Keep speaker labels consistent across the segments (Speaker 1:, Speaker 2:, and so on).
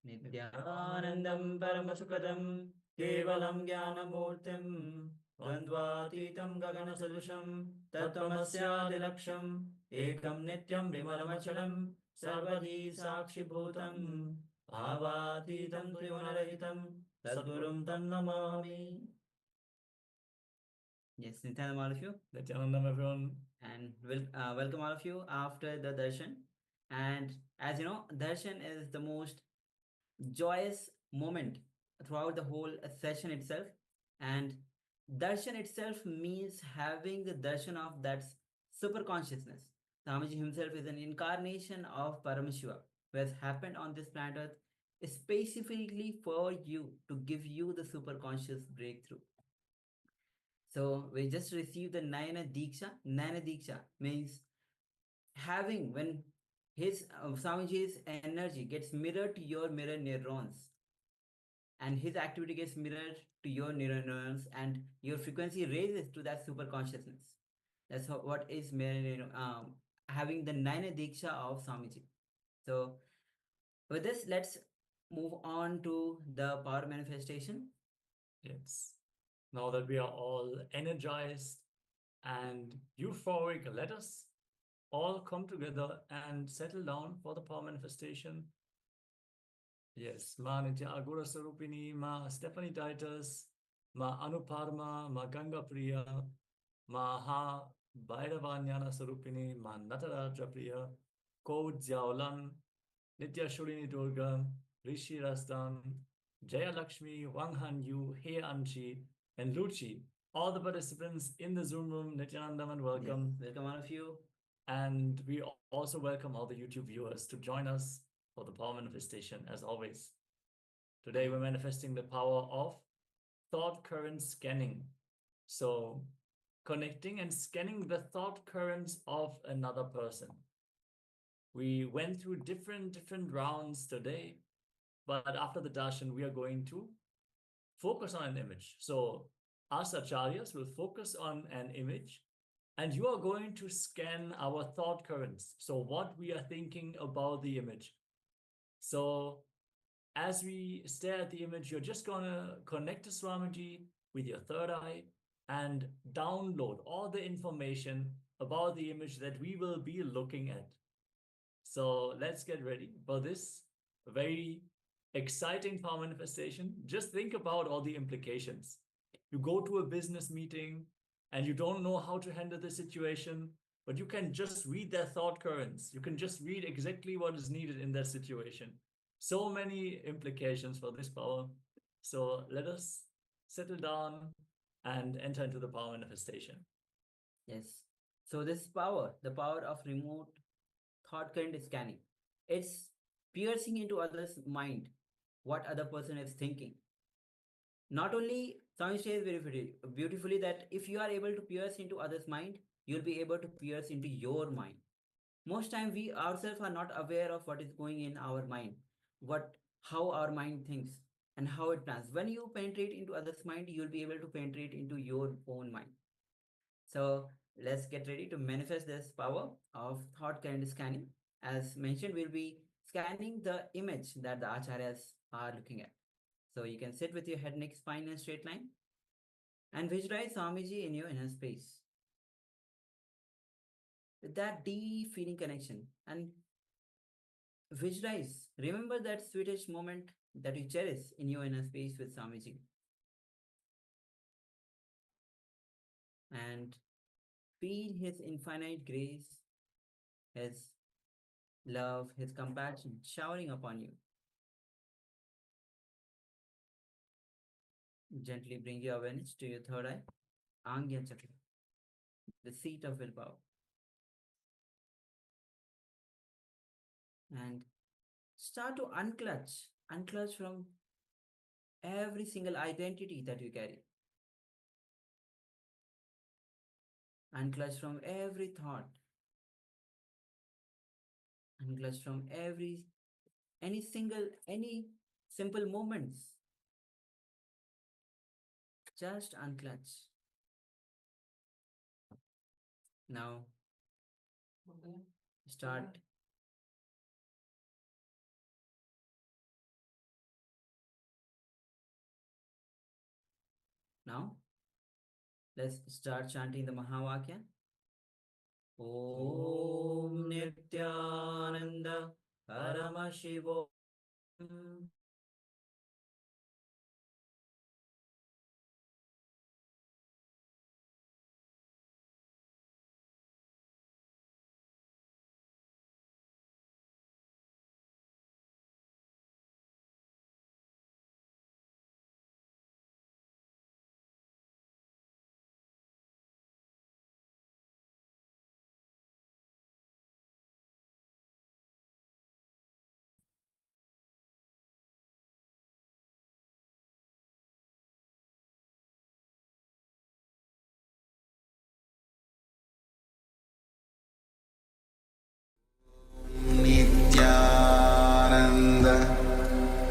Speaker 1: नित्यानन्दं परमसुखदं केवलं ज्ञानमूर्तिं द्वन्द्वातीतं गगनसदृशं तत्त्वमस्यादिलक्ष्यम् एकं नित्यं विमलमचलं सर्वधी साक्षिभूतं भावातीतं त्रिगुणरहितं सद्गुरुं तं Namami. Yes, Nithyanandam all of you.
Speaker 2: Nithyanandam everyone.
Speaker 1: And welcome all of you after the darshan. And as you know, darshan is the most joyous moment throughout the whole session itself. And darshan itself means having the darshan of that super consciousness. Swamiji himself is an incarnation of Paramashiva, who has happened on this planet Earth specifically for you, to give you the super conscious breakthrough. So we just received the Nayana Diksha. Nayana Diksha means having, when his Swamiji's energy gets mirrored to your mirror neurons, and his activity gets mirrored to your neurons, and your frequency raises to that super consciousness. That's what is having the Nayana Diksha of Swamiji. So with this, let's move on to the power manifestation.
Speaker 2: Yes. Now that we are all energized and euphoric, let us all come together and settle down for the power manifestation. Yes, Ma Nitya Agura Sarupini, Ma Stephanie Titus, Ma Anuparma, Ma Ganga Priya, Ma Ha Bhairavanyana Sarupini, Ma Nataraja Priya, Ko Jiaolan, Nitya Shurini Durga, Rishi Rastan, Jaya Lakshmi, Wang Han Yu, He Anchi, and Luchi. All the participants in the Zoom room, Nityanandam, and welcome.
Speaker 1: Yes, welcome all of you.
Speaker 2: And we also welcome all the YouTube viewers to join us for the power manifestation as always. Today we're manifesting the power of thought current scanning. So connecting and scanning the thought currents of another person. We went through different rounds today, but after the darshan, we are going to focus on an image. So us acharyas will focus on an image, and you are going to scan our thought currents. So what we are thinking about the image. So as we stare at the image, you're just going to connect to Swamiji with your third eye and download all the information about the image that we will be looking at. So let's get ready for this very exciting power manifestation. Just think about all the implications. You go to a business meeting and you don't know how to handle the situation, but you can just read their thought currents. You can just read exactly what is needed in that situation. So many implications for this power. So let us settle down and enter into the power manifestation.
Speaker 1: Yes. So this power, the power of remote thought current scanning, it's piercing into others' mind what other person is thinking. Not only Swami says very beautifully that if you are able to pierce into others' mind, you'll be able to pierce into your mind. Most time we ourselves are not aware of what is going in our mind, how our mind thinks and how it plans. When you penetrate into others' mind, you'll be able to penetrate into your own mind. So let's get ready to manifest this power of thought current scanning. As mentioned, we'll be scanning the image that the acharyas are looking at. So you can sit with your head, neck, spine in a straight line and visualize Swamiji in your inner space. that deep feeling connection and visualize. Remember that sweetest moment that you cherish in your inner space with Swamiji and feel his infinite grace, his love, his compassion showering upon you. Gently bring your awareness to your third eye, Angya Chakra, the seat of willpower, and start to unclutch from every single identity that you carry, unclutch from every thought, unclutch from any simple moments. Just unclutch. Now start. Now let's start chanting the Mahavakya. Om Nithyananda Paramashivoham.
Speaker 3: Nithyananda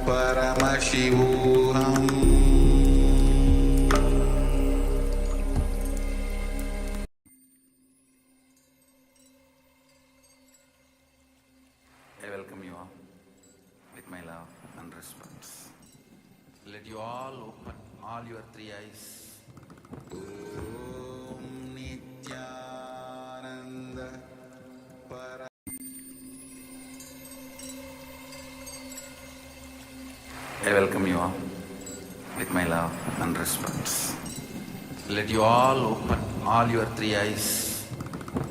Speaker 3: Paramashivoham. I welcome you all with my love and respect. Let you all open all your three eyes. Om Nithyananda Paramashivoham. I welcome you all with my love and respect. Let you all open all your three eyes.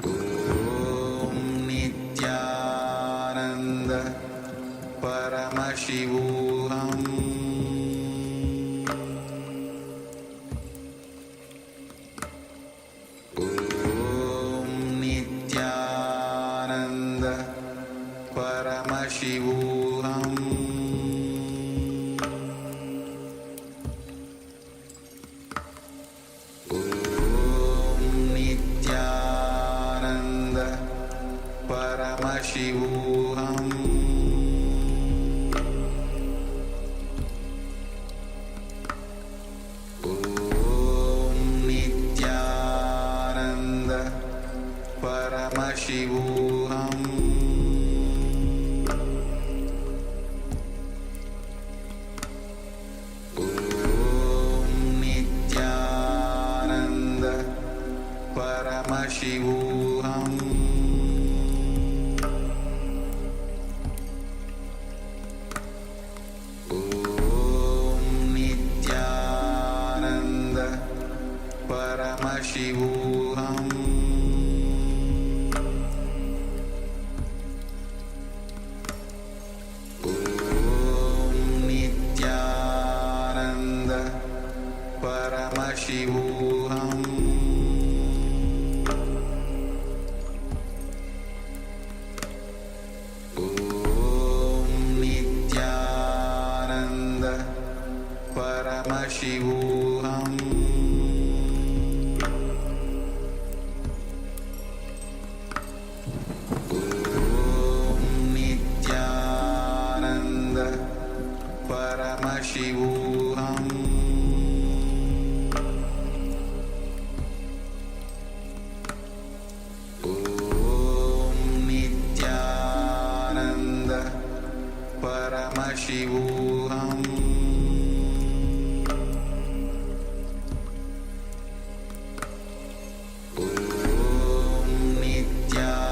Speaker 3: Om Nithyananda Paramashivoham. Om Nithyananda Paramashivoham. Paramashivoham. Om Nithyananda Paramashivoham. Om Nithyananda Paramashivoham. Paramashivoham. Om Nithyananda Paramashivoham. Om Nithyananda Paramashivoham. Paramashivoham. Om Nithyananda Paramashivoham. Om Nithyananda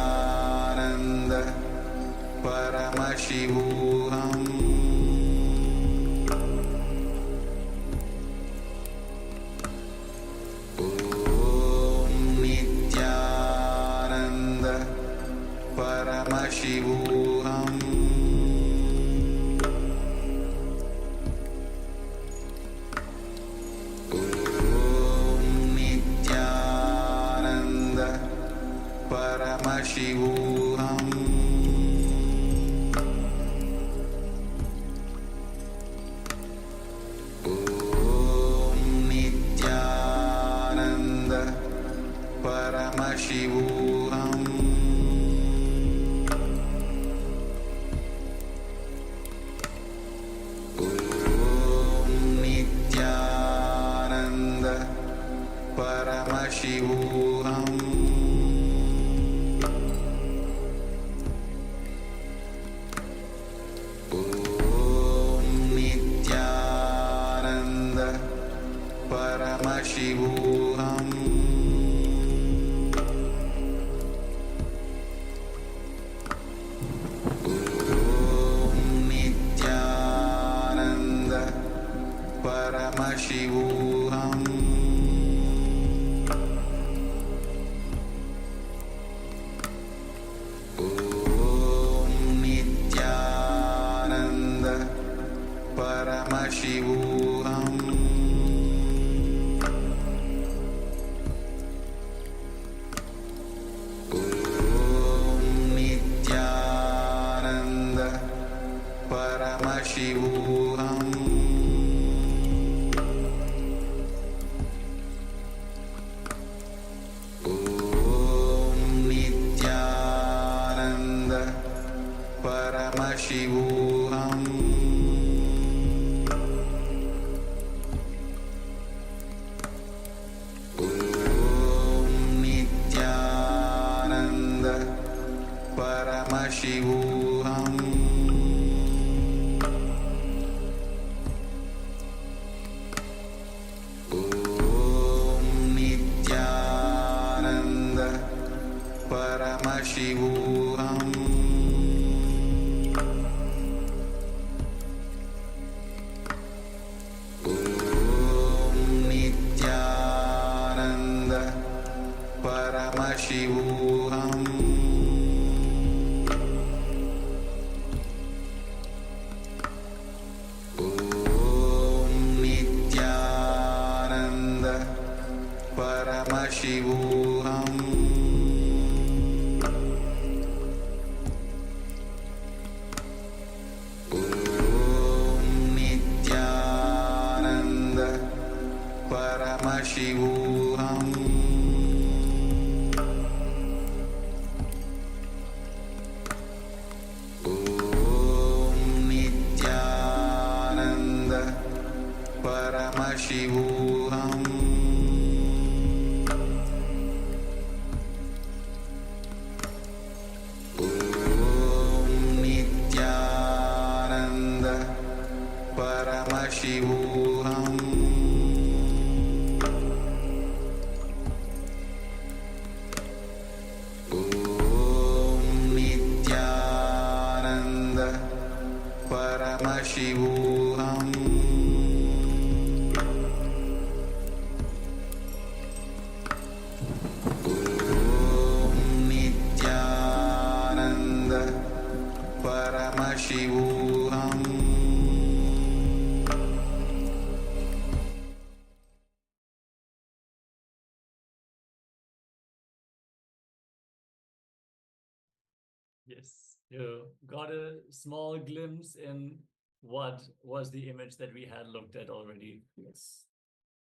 Speaker 2: Yes, you got a small glimpse in what was the image that we had looked at already.
Speaker 1: Yes.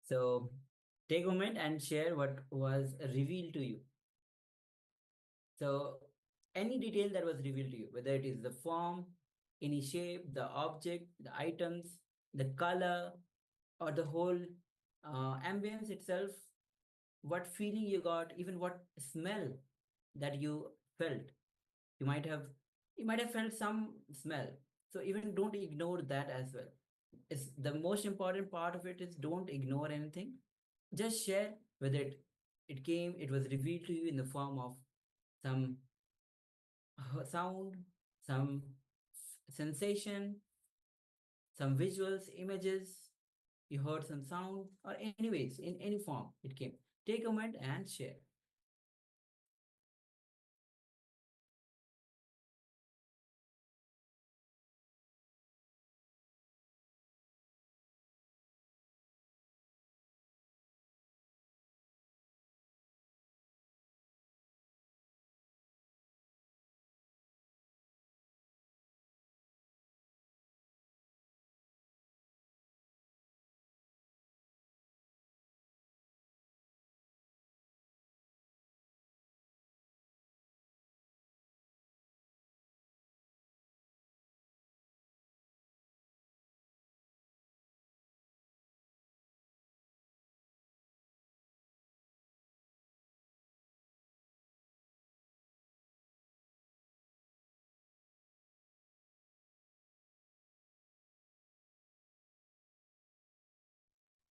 Speaker 1: So take a moment and share what was revealed to you. So any detail that was revealed to you, whether it is the form, any shape, the object, the items, the color, or the whole ambience itself, what feeling you got, even what smell that you felt. You might have you might have felt some smell. So even don't ignore that as well. It's the most important part of it is don't ignore anything. Just share whether it was revealed to you in the form of some sound, some sensation, some visuals, images, you heard some sound, or anyways, in any form it came. Take a moment and share.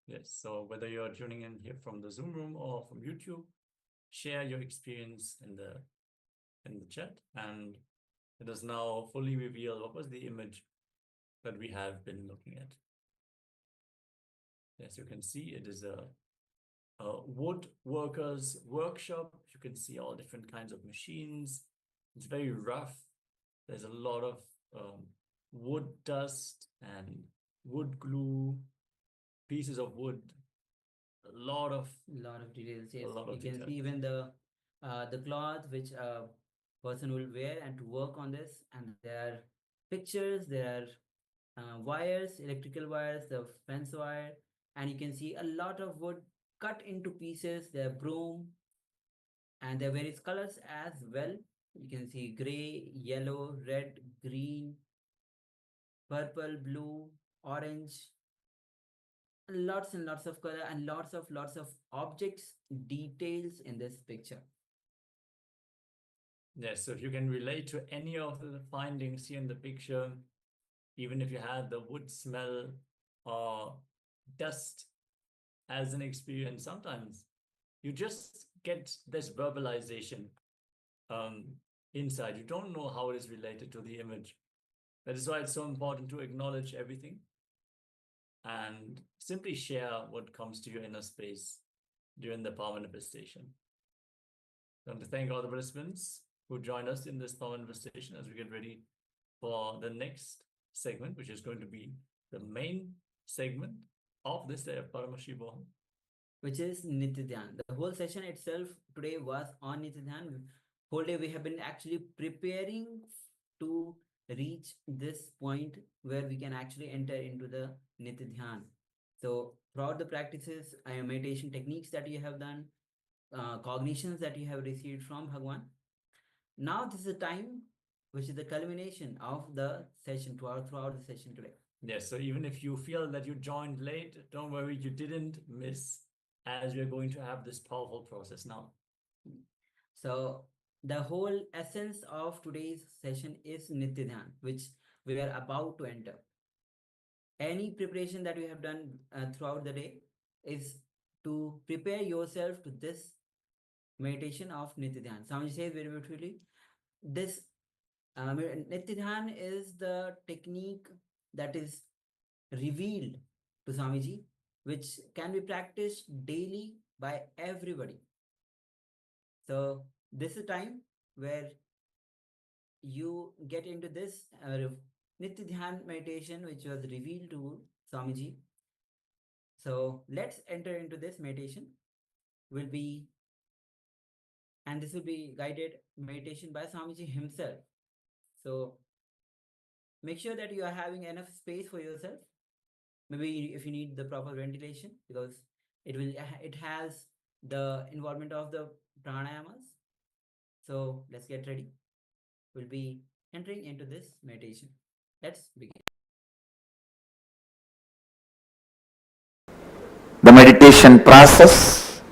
Speaker 2: Yes, so whether you're tuning in here from the Zoom room or from YouTube, share your experience in the chat, and it is now fully revealed what was the image that we have been looking at. As you can see, it is a woodworkers workshop. You can see all different kinds of machines. It's very rough. There's a lot of wood dust and wood glue, pieces of wood, a lot of
Speaker 1: details. Yes,
Speaker 2: lot of
Speaker 1: you can
Speaker 2: details.
Speaker 1: see even the cloth which a person will wear and to work on this, and there are pictures, there are wires, electrical wires, the fence wire, and you can see a lot of wood cut into pieces. There are broom, and there are various colors as well. You can see gray, yellow, red, green, purple, blue, orange, lots and lots of color, and lots of objects, details in this picture.
Speaker 2: Yes, so if you can relate to any of the findings here in the picture, even if you had the wood smell or dust as an experience, sometimes you just get this verbalization inside. You don't know how it is related to the image. That is why it's so important to acknowledge everything and simply share what comes to your inner space during the power manifestation. I want to thank all the participants who joined us in this power manifestation as we get ready for the next segment, which is going to be the main segment of this day of Paramashivoham,
Speaker 1: which is Nithya Dhyaan. The whole session itself today was on Nithya Dhyaan. Whole day we have been actually preparing to reach this point where we can actually enter into the Nithya Dhyaan. So throughout the practices, meditation techniques that you have done, cognitions that you have received from Bhagavan, now this is the time which is the culmination of the session throughout the session today.
Speaker 2: Yes, so even if you feel that you joined late, don't worry, you didn't miss, as we're going to have this powerful process now.
Speaker 1: So the whole essence of today's session is Nithya Dhyaan, which we are about to enter. Any preparation that you have done throughout the day is to prepare yourself to this meditation of Nithya Dhyaan. Swamiji says very beautifully, this Nithya Dhyaan is the technique that is revealed to Swamiji, which can be practiced daily by everybody. So this is a time where you get into this Nithya Dhyaan meditation, which was revealed to Swamiji. So let's enter into this meditation. And this will be guided meditation by Swamiji himself. So make sure that you are having enough space for yourself. Maybe if you need the proper ventilation, because it has the involvement of the pranayamas. So let's get ready. We'll be entering into this meditation. Let's begin.
Speaker 3: The meditation process,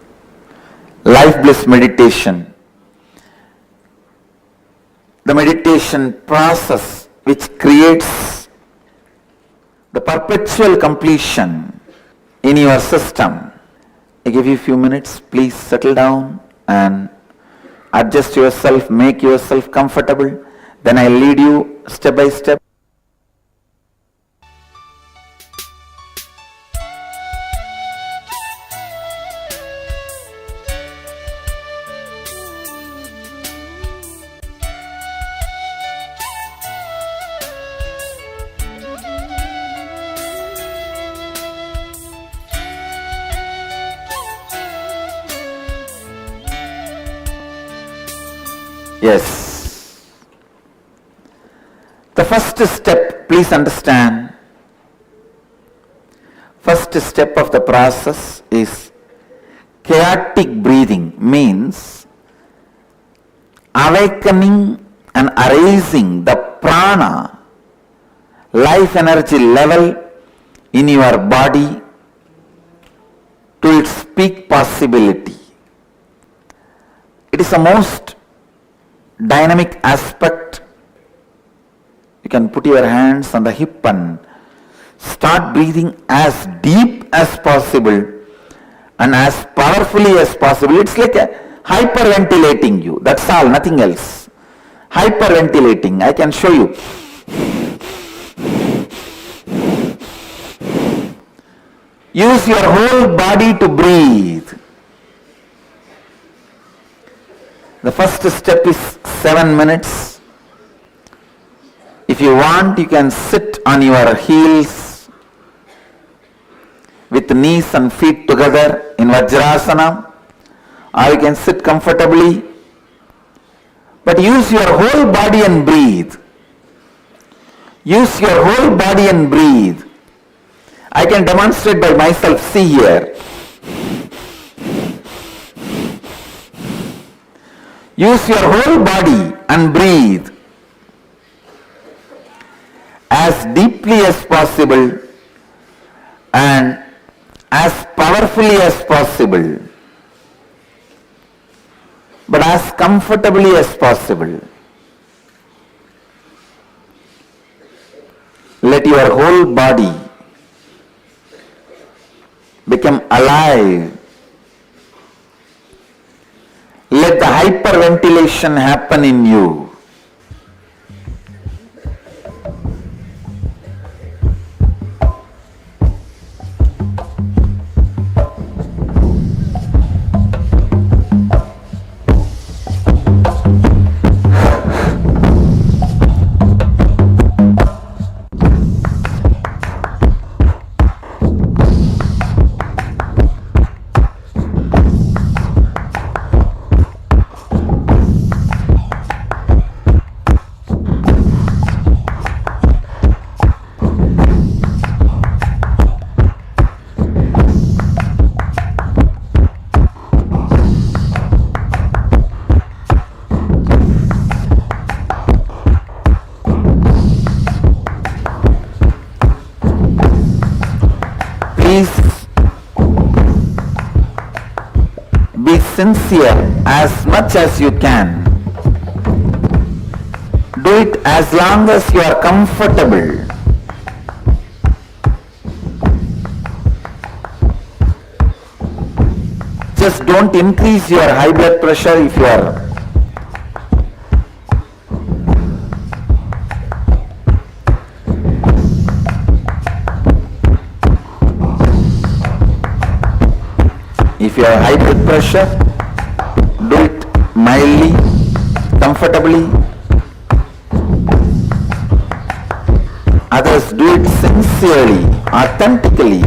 Speaker 3: life bliss meditation. The meditation process which creates the perpetual completion in your system. I give you a few minutes, please settle down and adjust yourself, make yourself comfortable. Then I lead you step by step. Yes. The first step, please understand, first step of the process is chaotic breathing, means awakening and arising the prana, life energy level in your body to its peak possibility. It is the most dynamic aspect. You can put your hands on the hip and start breathing as deep as possible and as powerfully as possible. It's like hyperventilating you. That's all, nothing else. Hyperventilating. I can show you. Use your whole body to breathe. The first step is 7 minutes. If you want, you can sit on your heels with knees and feet together in Vajrasana, or you can sit comfortably. But use your whole body and breathe. Use your whole body and breathe. I can demonstrate by myself. See here. Use your whole body and breathe as deeply as possible and as powerfully as possible, but as comfortably as possible. Let your whole body become alive. Let the hyperventilation happen in you. Be sincere as much as you can. Do it as long as you are comfortable. Just don't increase your high blood pressure if you are high blood pressure, do it mildly, comfortably. Others do it sincerely, authentically.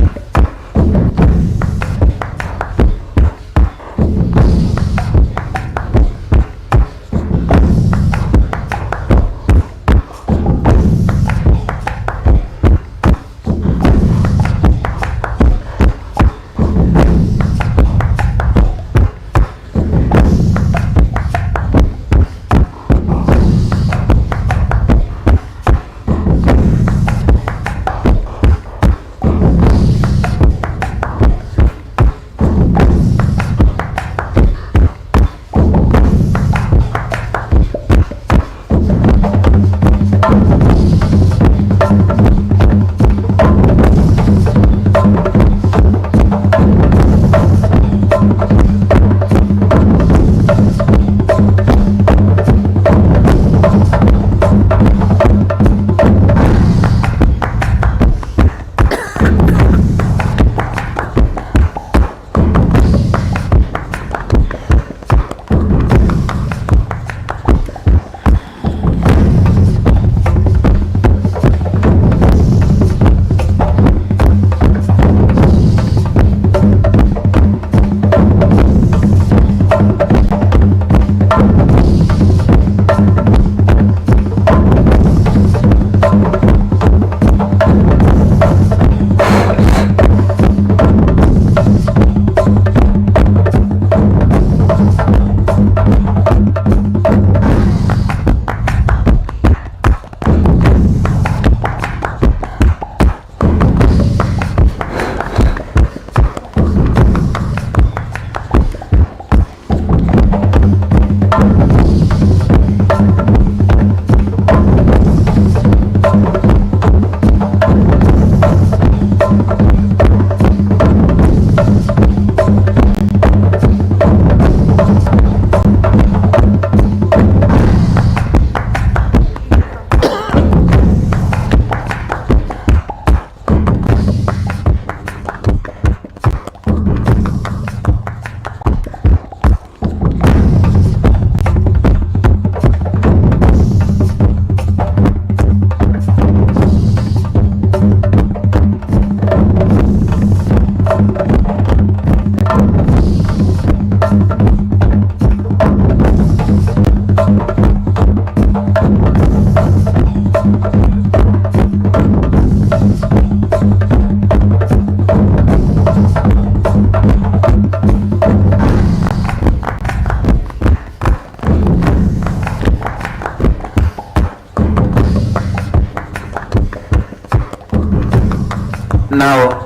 Speaker 3: Now,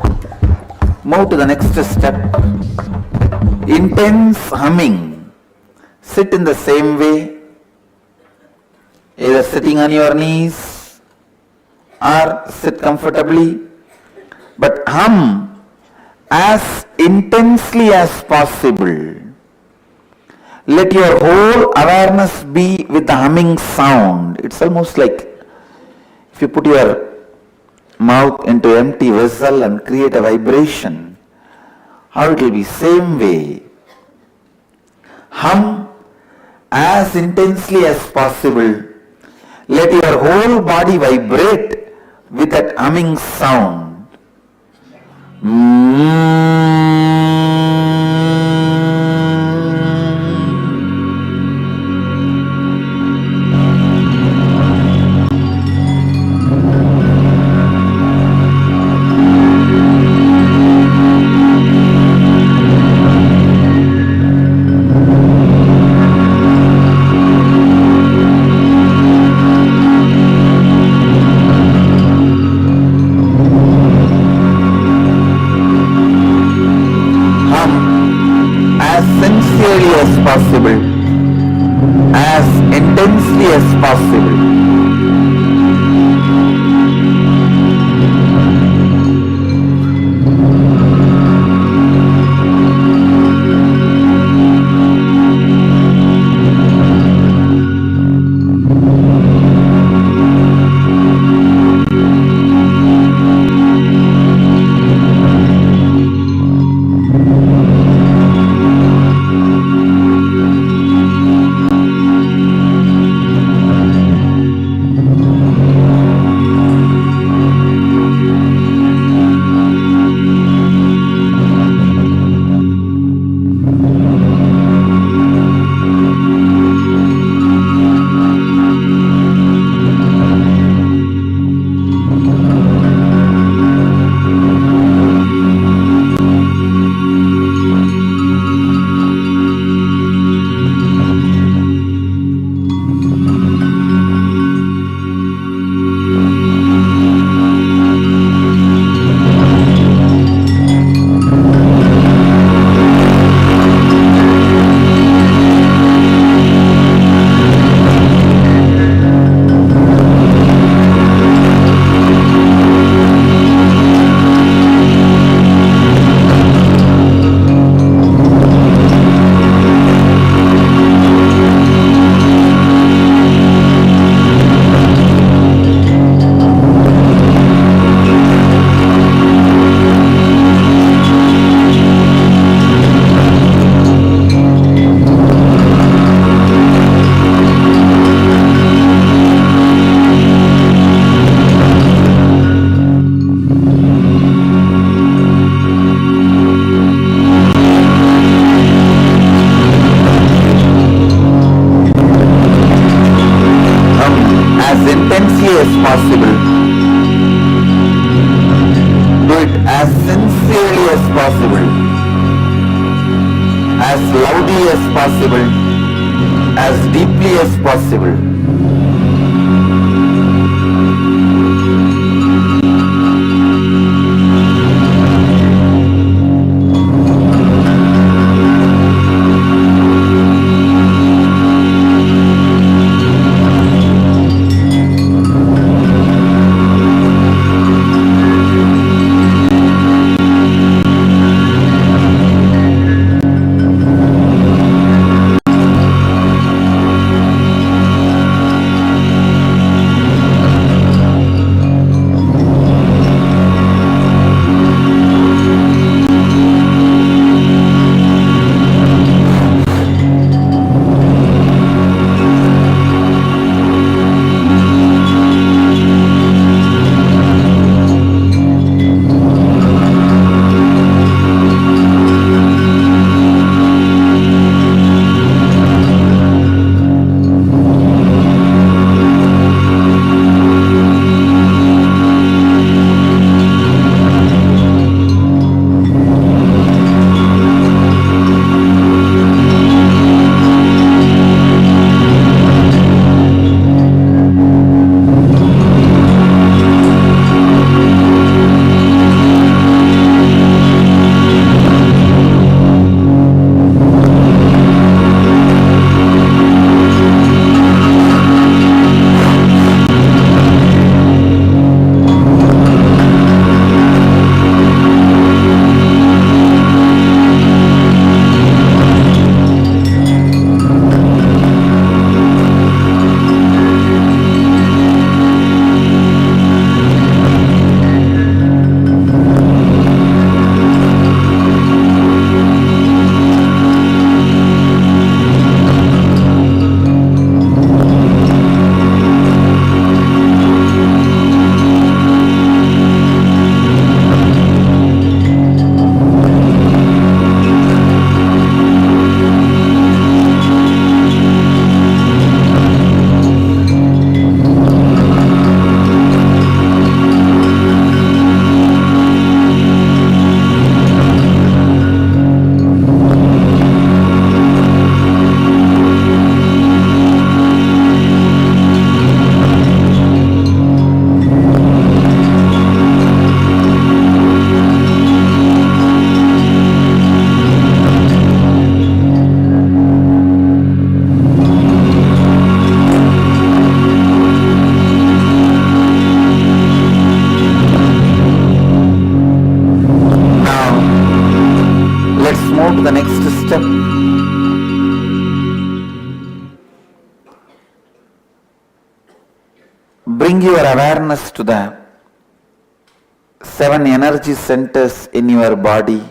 Speaker 3: move to the next step. Intense humming. Sit in the same way, either sitting on your knees or sit comfortably, but hum as intensely as possible. Let your whole awareness be with the humming sound. It's almost like if you put your mouth into empty vessel and create a vibration, how it will be same way. Hum as intensely as possible. Let your whole body vibrate with that humming sound. Possible, as intensely as possible. Bring your awareness to the 7 energy centers in your body.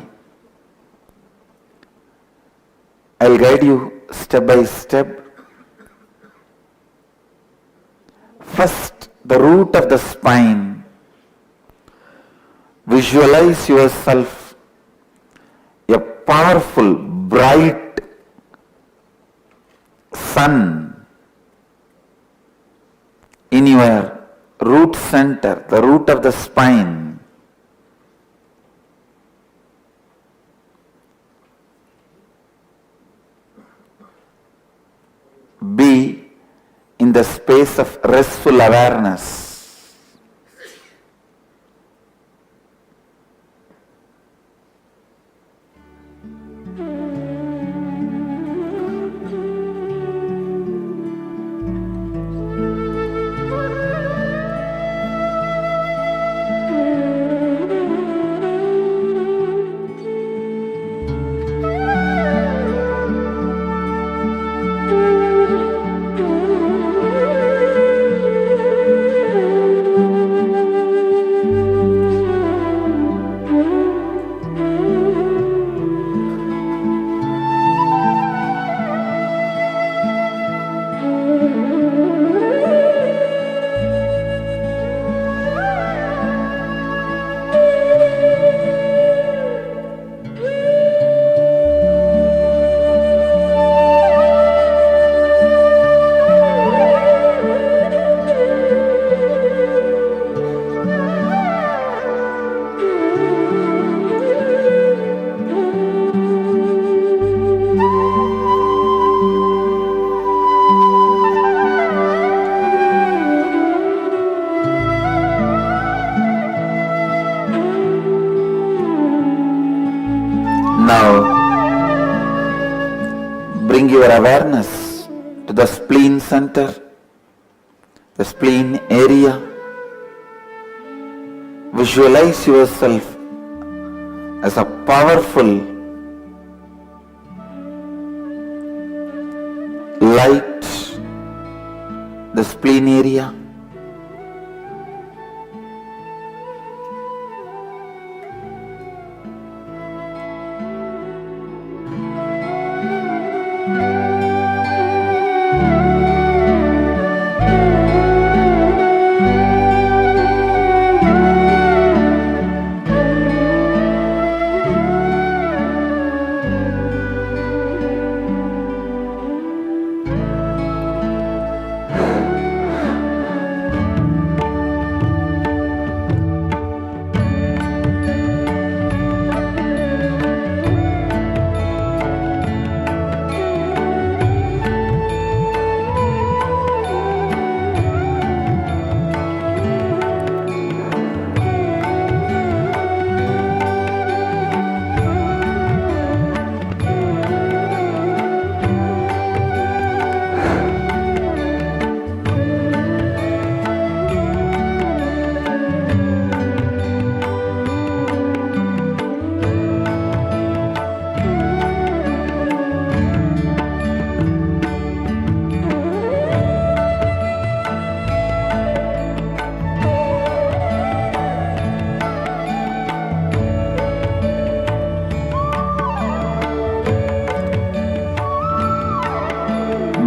Speaker 3: I'll guide you step by step. First, the root of the spine. Visualize yourself a powerful, bright sun in your root center, the root of the spine. Be in the space of restful awareness. Now, bring your awareness to the spleen center, the spleen area. Visualize yourself as a powerful light, the spleen area.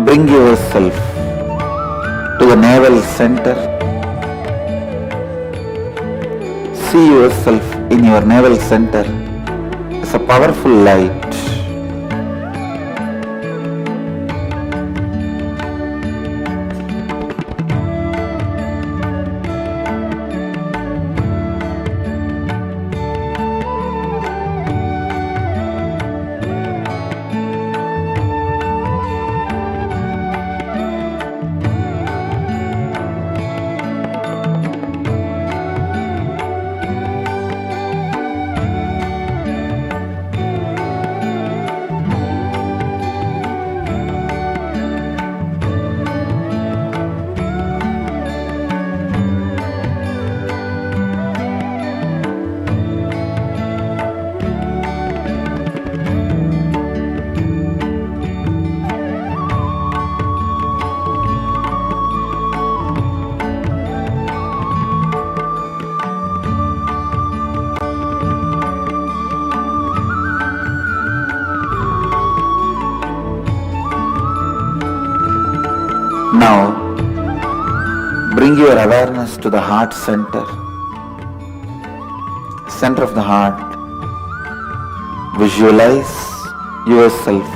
Speaker 3: Bring yourself to the navel center. See yourself in your navel center as a powerful light. Now, bring your awareness to the heart center. Center of the heart. Visualize yourself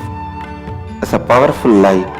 Speaker 3: as a powerful light.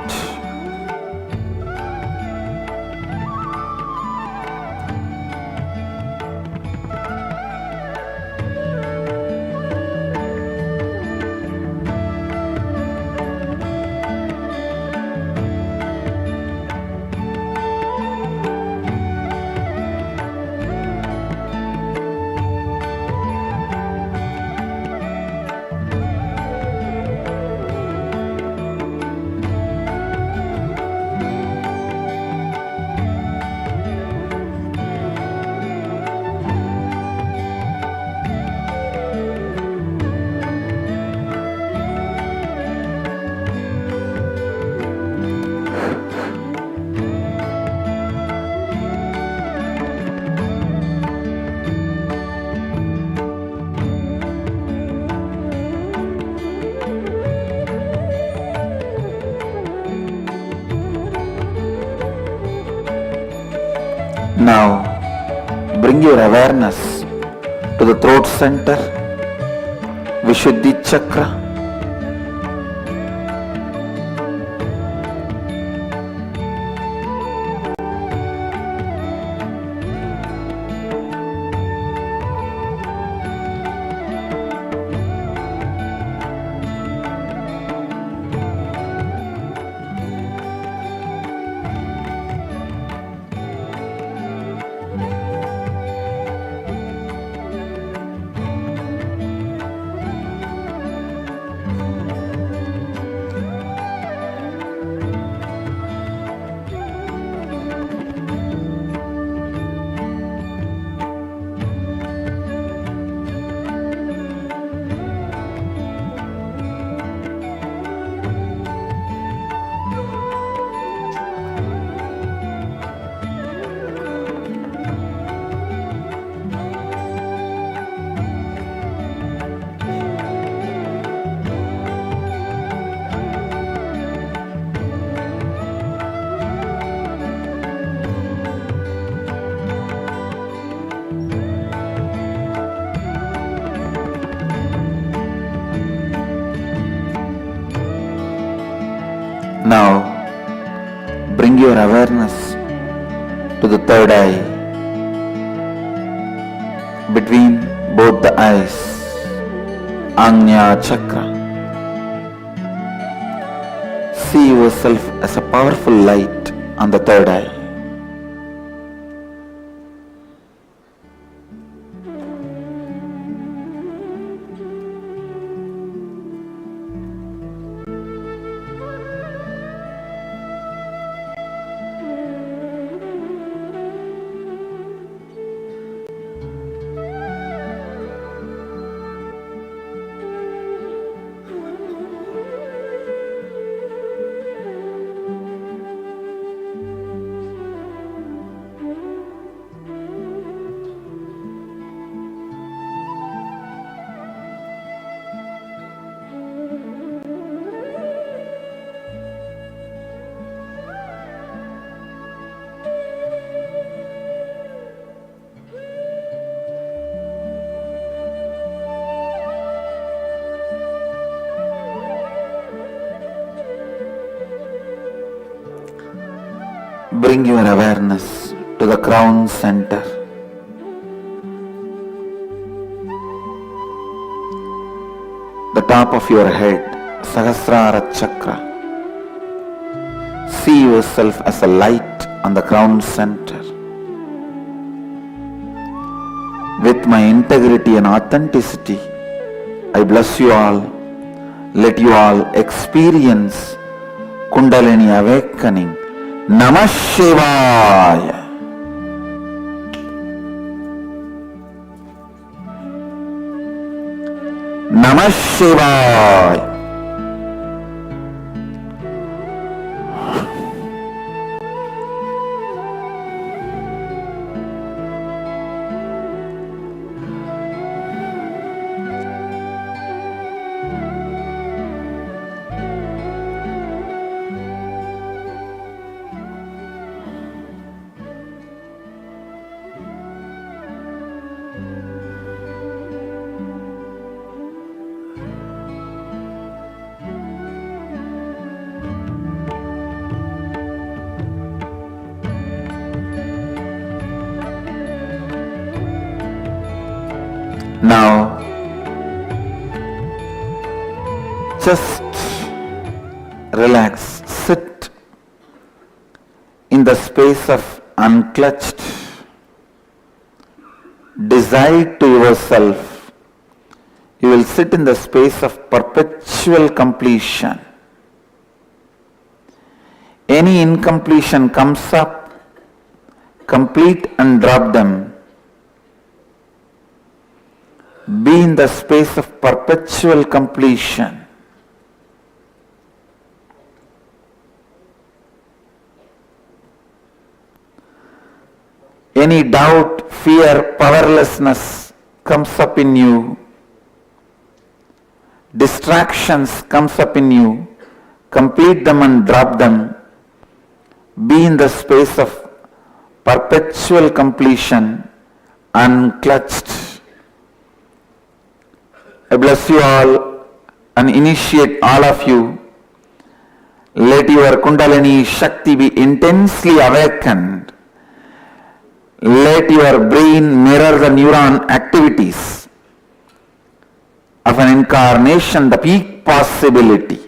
Speaker 3: Now, bring your awareness to the throat center, Vishuddhi chakra. Now, bring your awareness to the third eye, between both the eyes, Ajna chakra. See yourself as a powerful light on the third eye. Bring your awareness to the crown center. The top of your head, Sahasrara chakra. See yourself as a light on the crown center. With my integrity and authenticity, I bless you all. Let you all experience Kundalini awakening. Namah Shivaya. Namah Shivaya. Now, just relax, sit in the space of unclutched, decide to yourself, you will sit in the space of perpetual completion. Any incompletion comes up, complete and drop them. Be in the space of perpetual completion. Any doubt, fear, powerlessness comes up in you, distractions comes up in you, complete them and drop them. Be in the space of perpetual completion, unclutched. I bless you all and initiate all of you. Let your Kundalini Shakti be intensely awakened. Let your brain mirror the neuron activities of an incarnation, the peak possibility.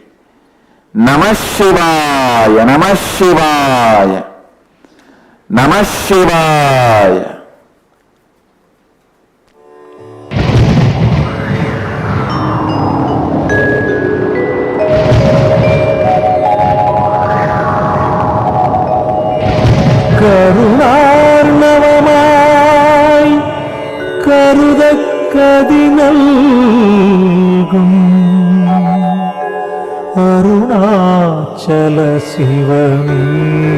Speaker 3: Namah Shivaya, Namah Shivaya, Namah Shivaya.
Speaker 4: கருணார்ணவமாய் கருதக்கதினல்கும் Arunachal சிவமேதா.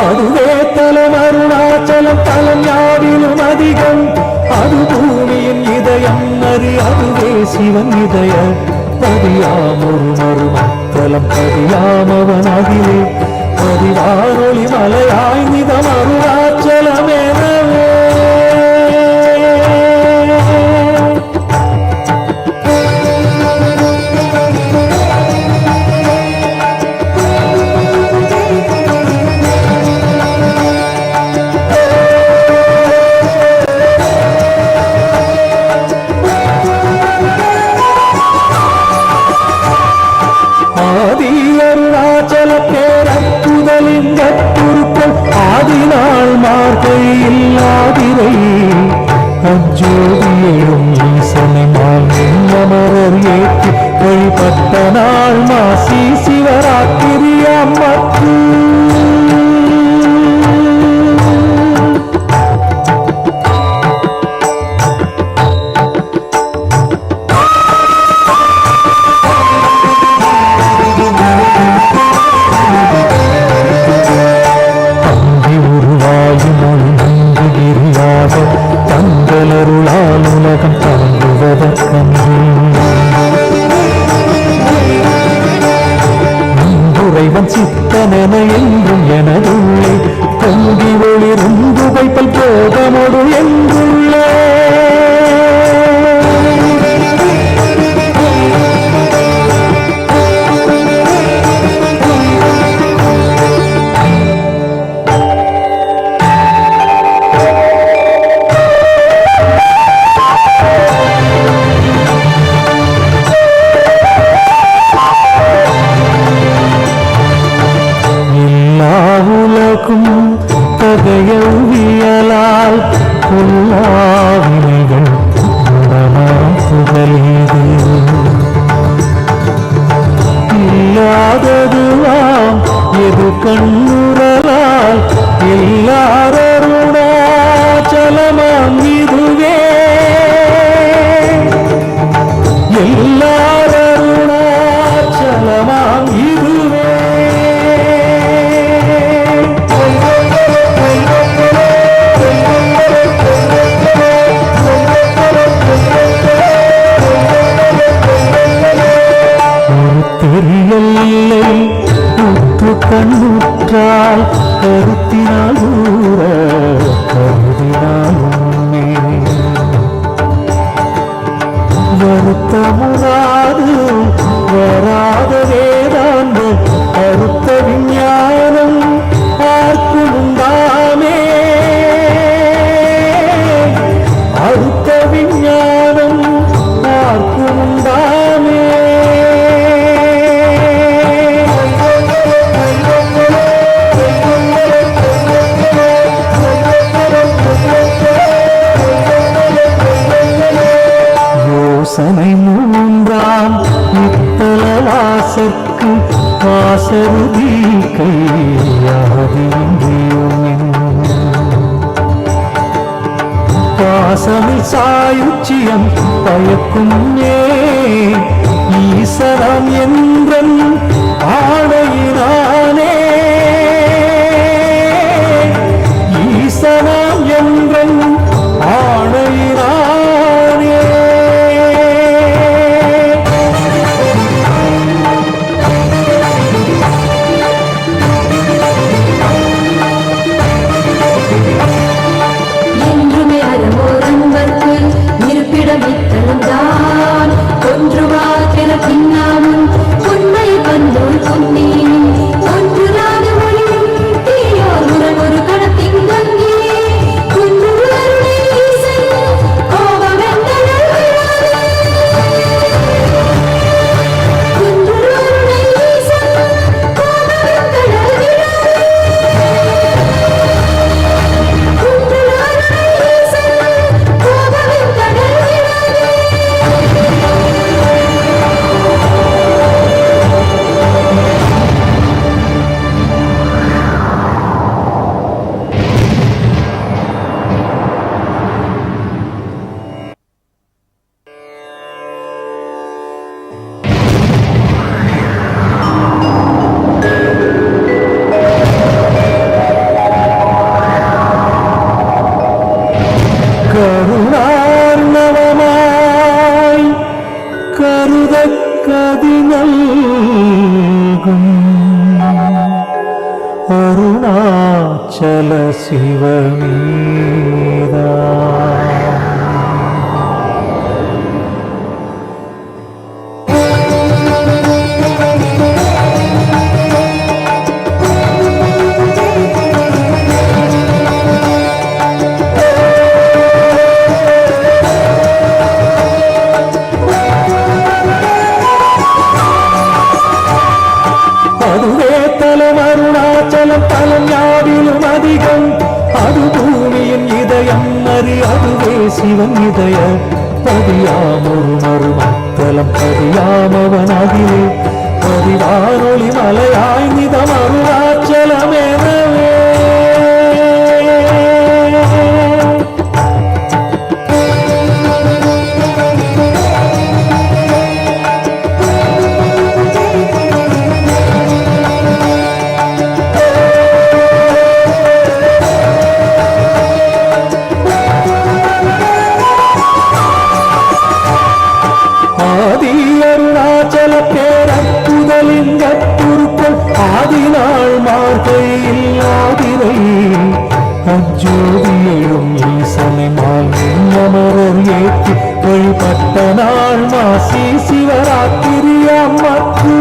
Speaker 4: அதுவே தலம் அருணாச்சலம் தலம் யாவிலும் அதிகம். அது பூமியின் இதயம் அறி அதுவே சிவன் இதய பதியாமொரு மருமத்தலம் பதியாமவன் அகிலே பதிவாரொளி மலையாய் நிதம் அருணாச்சலமெனவே. ஆதிநாள் மார்கையில் ஆதிரை அஜோதியும் ஈசனை மாமரர் ஏற்றி வழிபட்ட நாள் மாசி சிவராத்திரி அம்மக்கு. தங்களருளால் வருத்தமுறாது வராத வேதாந்த அறுத்த விஞ்ஞானம் ஆர்க்குண்டாமே அறுத்த விஞ்ஞானம் ஆர்க்குண்டாமே யோசனை மூன்றாம் இத்தல வாசற்கு வாசருதி கையாதியும் பாசமில் சாயுச்சியம் பயக்கும் ஈசனம் என்றன் ஆணையினானே ஈசனம் என்றன் ஆணையினானே
Speaker 5: என்றுமே அறமோரன்பர்க்கு இருப்பிடமித்தளம்தான் ஒன்றுவாக்கென பின்னாமும் உண்மை பந்தோல் பொன்னி ஒன்றுராத மொழியும் தீயோர் உடன் ஒரு கடத்தின் தங்கி குன்று அருளை ஈசன் கோபமெந்தனல் விழாதே குன்று அருளை ஈசன் கோபமெந்தனல் விழாதே குன்று அருளை ஈசன் கோபமெந்தனல் விழாதே
Speaker 4: கருணார்ணவமாய் கருதக் கதிநல்கும் அருணாச்சல சிவமீதா அதுவே தலம் அருணாச்சலம் தலம் யாவிலும் அதிகம் அது பூமியின் இதயம் அறி அதுவே சிவன் இதய பதியாமொரு மறுமத்தலம் பதியாமவன் அதிலே பதிவானொளி மலையாய் நிதம் அருணாச்சலமெனவே ஆதி அருணாச்சல பேரற்புதலிங்க குருக்கள் ஆதிநாள் மார்கையில் ஆதிரை அஜோதியையும் ஈசனை மால் அமரர் ஏற்றி வழிபட்ட நாள் மாசி சிவராத்திரி அம்மக்கு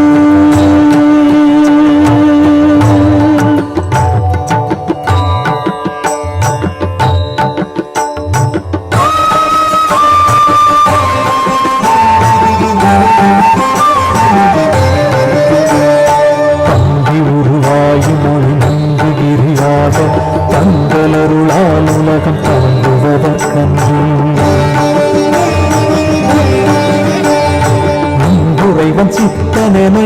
Speaker 4: தங்கி உருவாயி மொழி நங்குகிரியாக தங்களருளால் உலகம் தங்குவதற்கன்று நங்குறைவன் சித்தனென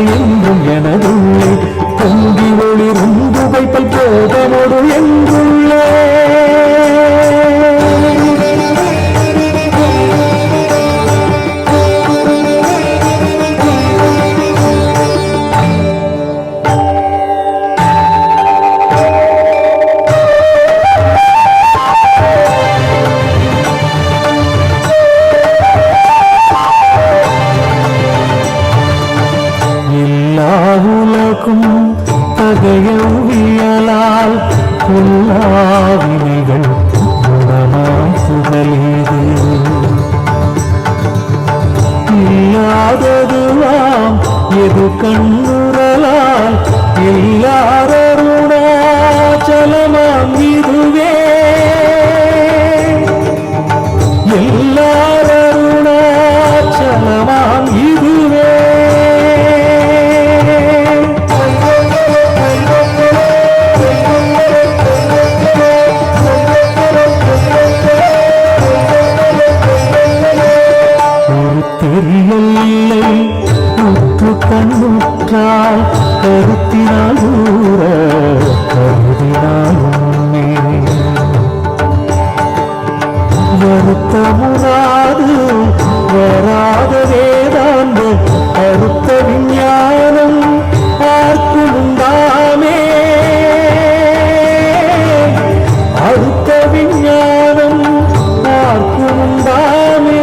Speaker 4: கண்ணுரலால் எல்லாரருணாச்சலமாம் இதுவே எல்லாரருணாச்சலமாம் இதுவே ஒரு தெரியலை உற்று கண்ணுற்றால் கருத்தினால் ஊற கருதினால் உண்மை வருத்தமுறாது வராத வேதாந்த அறுத்த விஞ்ஞானம் பார்க்குண்டாமே அறுத்த விஞ்ஞானம் பார்க்குண்டாமே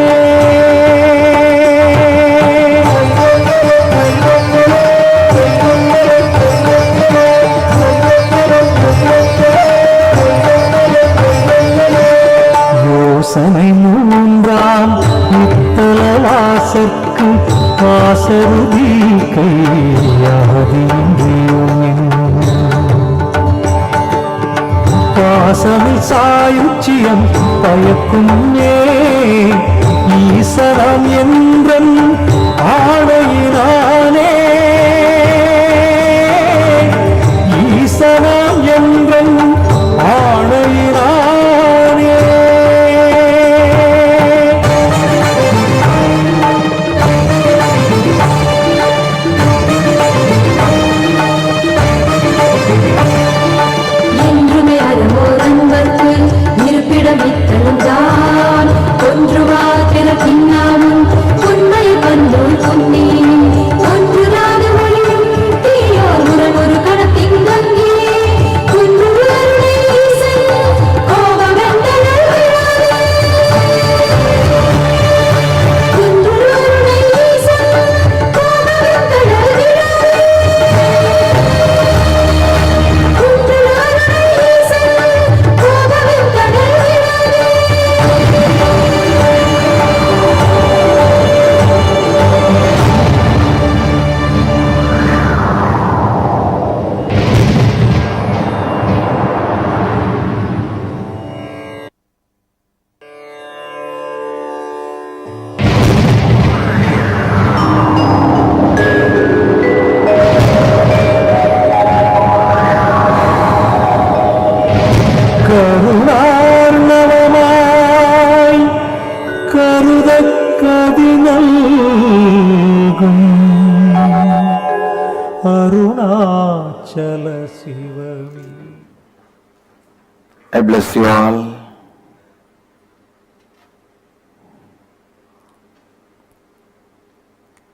Speaker 4: யோசனை மூன்றாம் இத்தல வாசற்கு வாசருதி கையாதியும் பாசமில் சாயுச்சியம் பயக்கும் ஈசனம் என்றன் ஆணையினானே ஈசனம் என்றன் ஆணையினானே
Speaker 5: என்றுமே அறமோர் அன்பர்க்கு இருப்பிடமித்தலும் தான் ஒன்று வாக்கிற பின்னாலும் உண்மை பந்தோல் பொன்னி ஒன்றுதான் மொழியும் தீயோர் முரண் ஒரு கடத்தின் தங்கி குன்று அருளை ஈசன் கோபமென்றனல் குன்று அருளை ஈசன் கோபமென்றனல்
Speaker 4: கருணார்ணவமாய் கருதக்கதி நல்கும் அருணாச்சல சிவமே.
Speaker 3: I bless you all.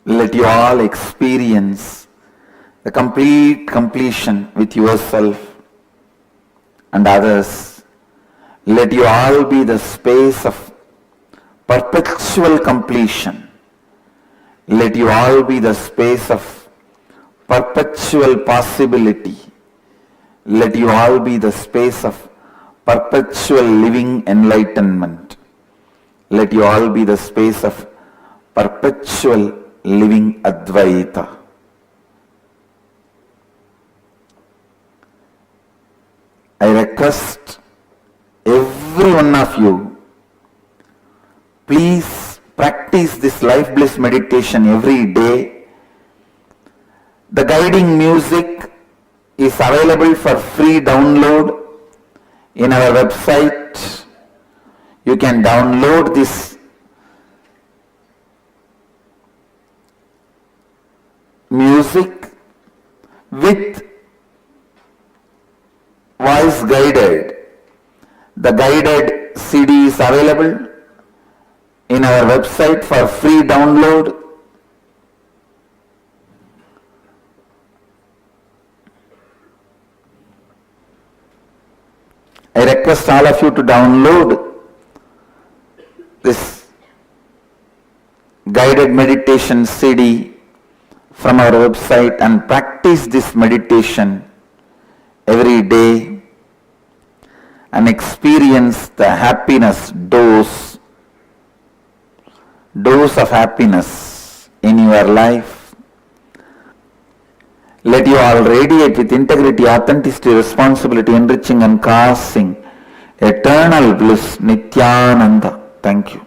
Speaker 3: Let you all experience the complete completion with yourself and others. Let you all be the space of perpetual completion. Let you all be the space of perpetual possibility. Let you all be the space of perpetual living enlightenment. Let you all be the space of perpetual living Advaita. I request every one of you, please practice this life bliss meditation every day. The guiding music is available for free download in our website. You can download this music with voice guided. The guided CD is available in our website for free download. I request all of you to download this guided meditation CD from our website and practice this meditation every day and experience the happiness dose of happiness in your life. Let you all radiate with integrity, authenticity, responsibility, enriching and causing eternal bliss. Nithyananda. Thank you.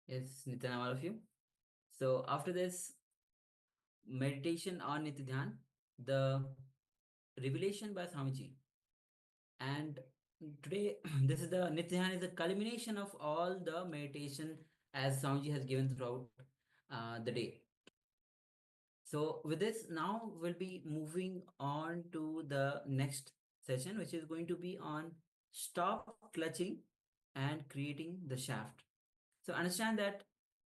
Speaker 1: Yes, Nityan, all of you. So after this meditation on Nithya Dhyaan, the revelation by Swamiji. And today, this is the Nithya Dhyaan is the culmination of all the meditation as Swamiji has given throughout the day. So with this, now we'll be moving on to the next session, which is going to be on stop clutching and creating the shaft. So understand that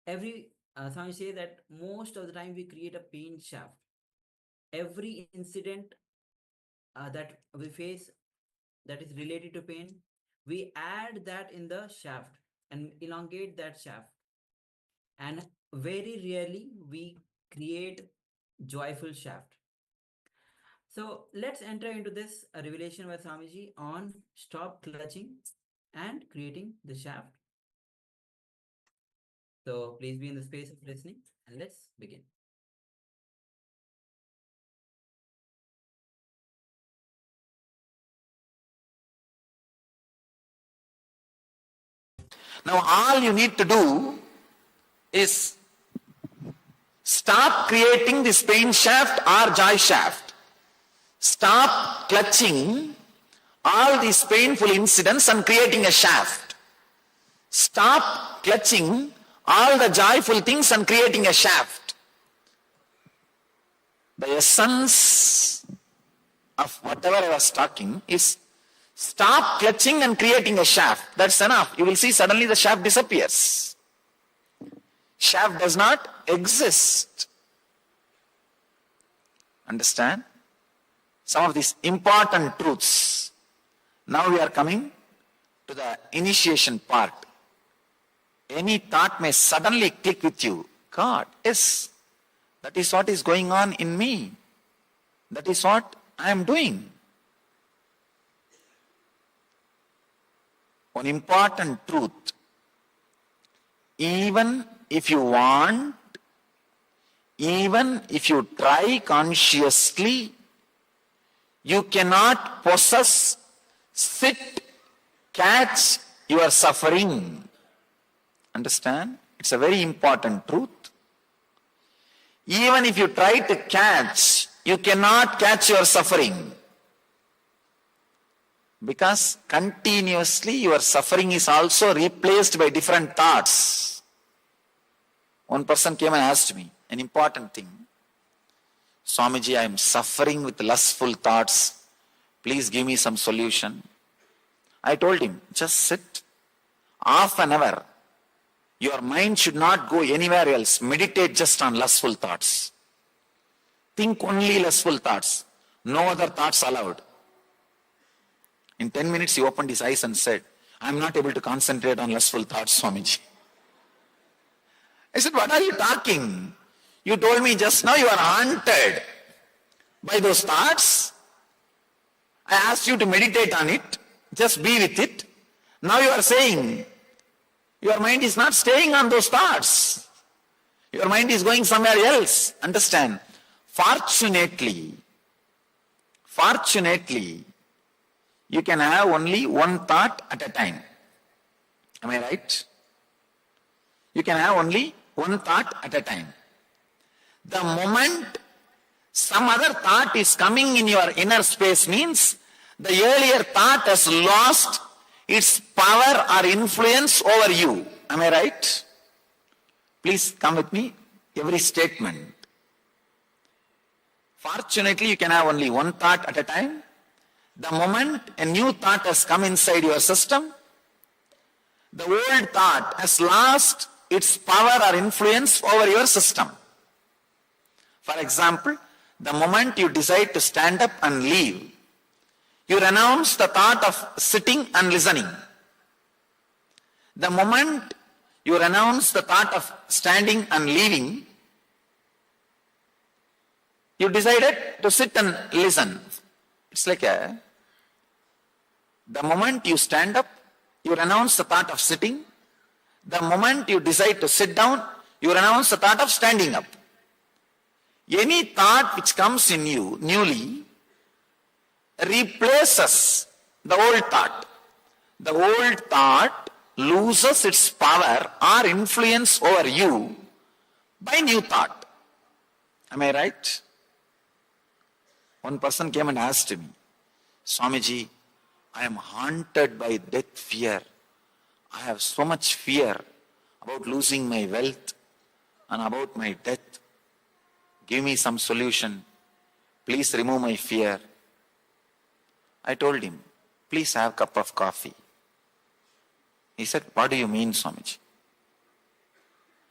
Speaker 1: every Swami say that most of the time we create a pain shaft. Every incident that we face that is related to pain, we add that in the shaft and elongate that shaft. And very rarely we create joyful shaft. So let's enter into this revelation by Swamiji on stop clutching and creating the shaft. So please be in the space of listening and let's begin.
Speaker 3: Now all you need to do is stop creating this pain shaft or joy shaft. Stop clutching all these painful incidents and creating a shaft. Stop clutching all the joyful things and creating a shaft. The essence of whatever I was talking is stop clutching and creating a shaft. That's enough. You will see suddenly the shaft disappears. Shaft does not exist. Understand? Some of these important truths. Now we are coming to the initiation part. Any thought may suddenly click with you. God, yes, that is what is going on in me. That is what I am doing. One important truth. Even if you want, even if you try consciously, you cannot possess, sit, catch your suffering. Understand? It's a very important truth. Even if you try to catch, you cannot catch your suffering. Because continuously your suffering is also replaced by different thoughts. One person came and asked me an important thing. Swamiji, I am suffering with lustful thoughts. Please give me some solution. I told him, just sit. Half an hour. Your mind should not go anywhere else. Meditate just on lustful thoughts. Think only lustful thoughts. No other thoughts allowed. In 10 minutes he opened his eyes and said, I am not able to concentrate on lustful thoughts, Swamiji. I said, what are you talking? You told me just now you are haunted by those thoughts. I asked you to meditate on it. Just be with it. Now you are saying, your mind is not staying on those thoughts. Your mind is going somewhere else. Understand? Fortunately, you can have only one thought at a time. Am I right? You can have only one thought at a time. The moment some other thought is coming in your inner space means the earlier thought has lost its power or influence over you. Am I right? Please come with me. Every statement. Fortunately, you can have only one thought at a time. The moment a new thought has come inside your system, the old thought has lost its power or influence over your system. For example, the moment you decide to stand up and leave, you renounce the thought of sitting and listening. The moment you renounce the thought of standing and leaving, you decided to sit and listen. It's like the moment you stand up, you renounce the thought of sitting. The moment you decide to sit down, you renounce the thought of standing up. Any thought which comes in you newly replaces the old thought. The old thought loses its power or influence over you by new thought. Am I right? One person came and asked me, Swamiji, I am haunted by death fear. I have so much fear about losing my wealth and about my death. Give me some solution. Please remove my fear. I told him, please have a cup of coffee. He said, what do you mean, Swamiji?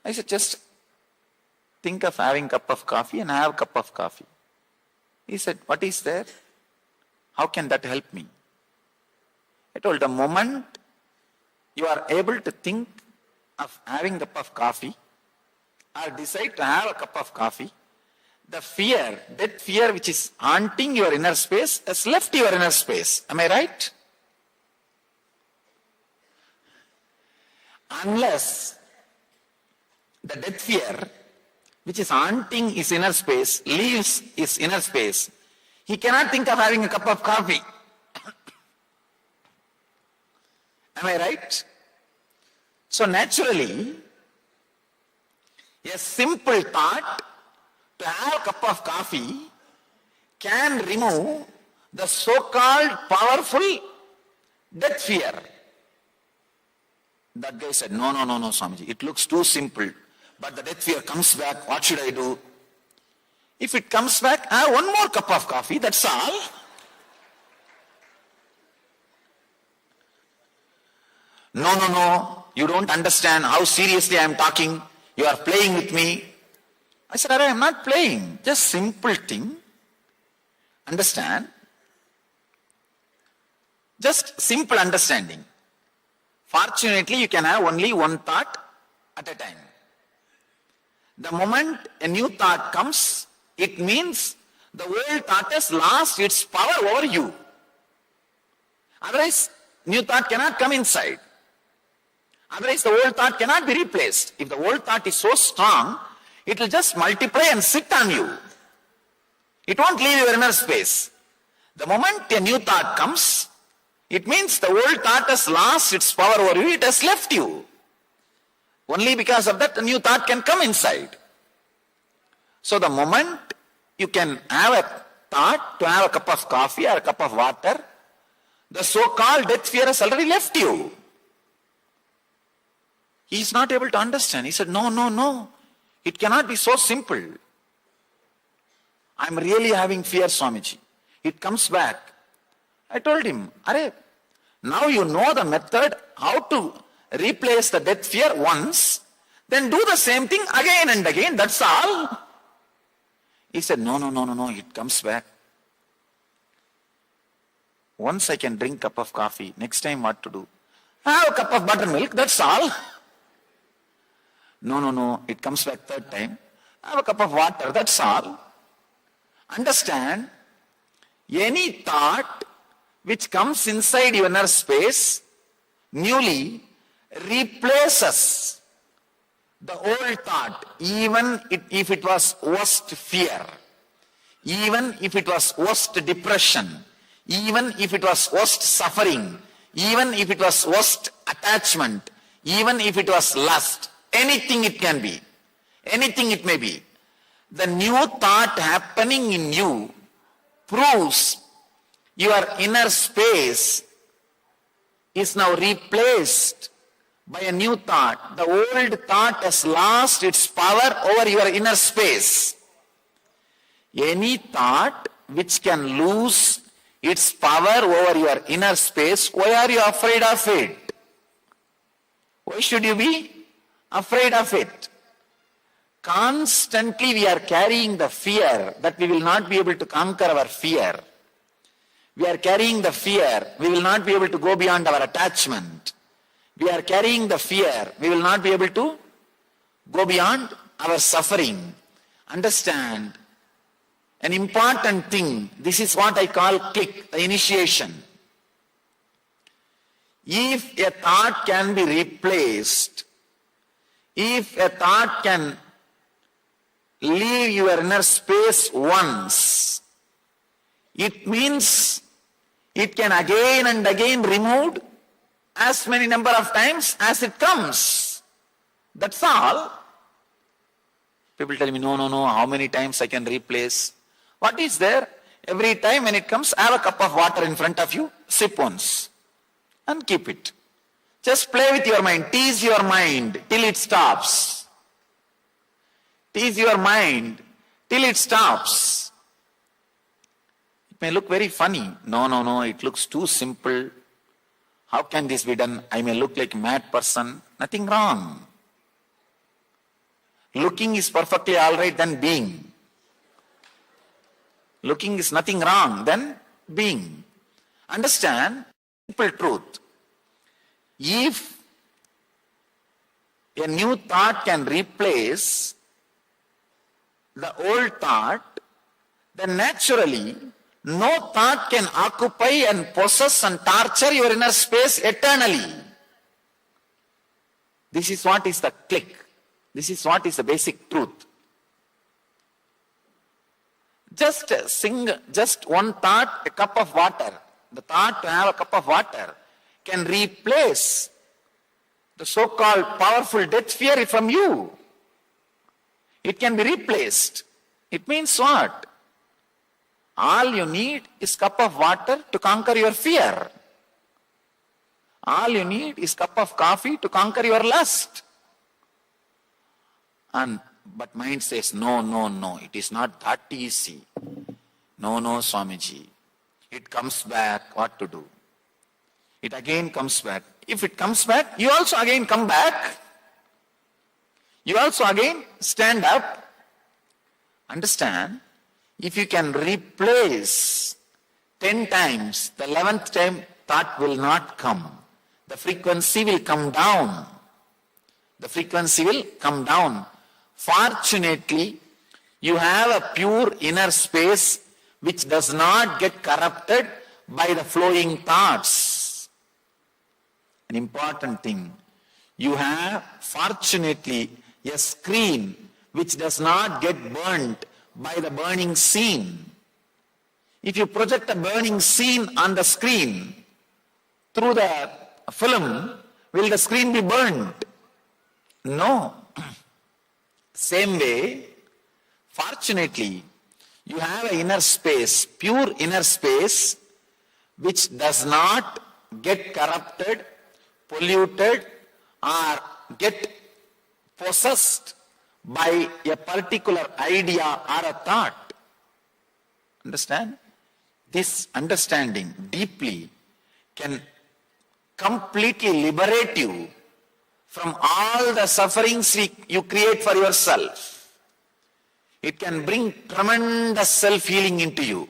Speaker 3: I said, just think of having a cup of coffee and have a cup of coffee. He said, what is there? How can that help me? I told, the moment you are able to think of having a cup of coffee or decide to have a cup of coffee, the fear, that fear which is haunting your inner space has left your inner space. Am I right? Unless the death fear which is haunting his inner space leaves his inner space, he cannot think of having a cup of coffee. Am I right? So naturally, a simple thought to have a cup of coffee can remove the so-called powerful death fear. That guy said, no, Swamiji, it looks too simple. But the death fear comes back, what should I do? If it comes back, have one more cup of coffee, that's all. No, you don't understand how seriously I am talking. You are playing with me. I said, I am not playing, just simple thing. Understand? Just simple understanding. Fortunately, you can have only one thought at a time. The moment a new thought comes, it means the old thought has lost its power over you. Otherwise, new thought cannot come inside. Otherwise, the old thought cannot be replaced. If the old thought is so strong, it will just multiply and sit on you. It won't leave your inner space. The moment a new thought comes, it means the old thought has lost its power over you, it has left you. Only because of that, the new thought can come inside. So the moment you can have a thought to have a cup of coffee or a cup of water, the so-called death fear has already left you. He is not able to understand. He said, no. It cannot be so simple. I am really having fear, Swamiji. It comes back. I told him, now you know the method how to replace the death fear once, then do the same thing again and again, that's all. He said, no, it comes back. Once I can drink a cup of coffee, next time what to do? Have a cup of buttermilk, that's all. No, it comes back third time. Have a cup of water, that's all. Understand, any thought which comes inside your inner space newly replaces the old thought, even if it was worst fear, even if it was worst depression, even if it was worst suffering, even if it was worst attachment, even if it was lust, anything it can be, anything it may be. The new thought happening in you proves your inner space is now replaced by a new thought. The old thought has lost its power over your inner space. Any thought which can lose its power over your inner space, why are you afraid of it? Why should you be afraid of it? Constantly we are carrying the fear that we will not be able to conquer our fear. We are carrying the fear we will not be able to go beyond our attachment. We are carrying the fear we will not be able to go beyond our suffering. Understand an important thing. This is what I call click, the initiation. If a thought can be replaced, if a thought can leave your inner space once, it means it can again and again removed as many number of times as it comes. That's all. People tell me, no, how many times I can replace? What is there? Every time when it comes, have a cup of water in front of you, sip once and keep it. Just play with your mind, tease your mind till it stops. Tease your mind till it stops. It may look very funny. No, it looks too simple. How can this be done? I may look like a mad person. Nothing wrong. Looking is perfectly all right than being. Looking is nothing wrong than being. Understand simple truth. If a new thought can replace the old thought, then naturally no thought can occupy and possess and torture your inner space eternally. This is what is the click. This is what is the basic truth. Just one thought, a cup of water. The thought to have a cup of water can replace the so-called powerful death fear from you. It can be replaced. It means what? All you need is cup of water to conquer your fear. All you need is cup of coffee to conquer your lust. But mind says, no, it is not that easy. No, Swamiji. It comes back, what to do? It again comes back. If it comes back, you also again come back. You also again stand up. Understand? If you can replace 10 times, the 11th time thought will not come. The frequency will come down. The frequency will come down. Fortunately, you have a pure inner space which does not get corrupted by the flowing thoughts. An important thing. You have, fortunately, a screen which does not get burnt by the burning scene. If you project a burning scene on the screen through the film, will the screen be burnt? No. Same way, fortunately, you have an inner space, pure inner space, which does not get corrupted, polluted, or get possessed by a particular idea or a thought. Understand? This understanding deeply can completely liberate you from all the sufferings you create for yourself. It can bring tremendous self-healing into you,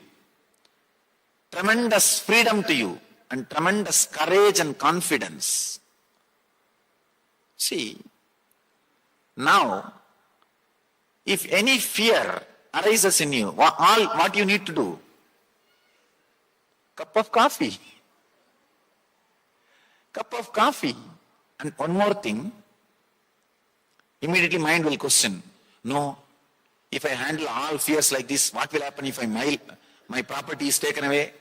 Speaker 3: tremendous freedom to you, and tremendous courage and confidence. See, now, if any fear arises in you, what you need to do? Cup of coffee. Cup of coffee. And one more thing, immediately mind will question, no, if I handle all fears like this, what will happen if my property is taken away?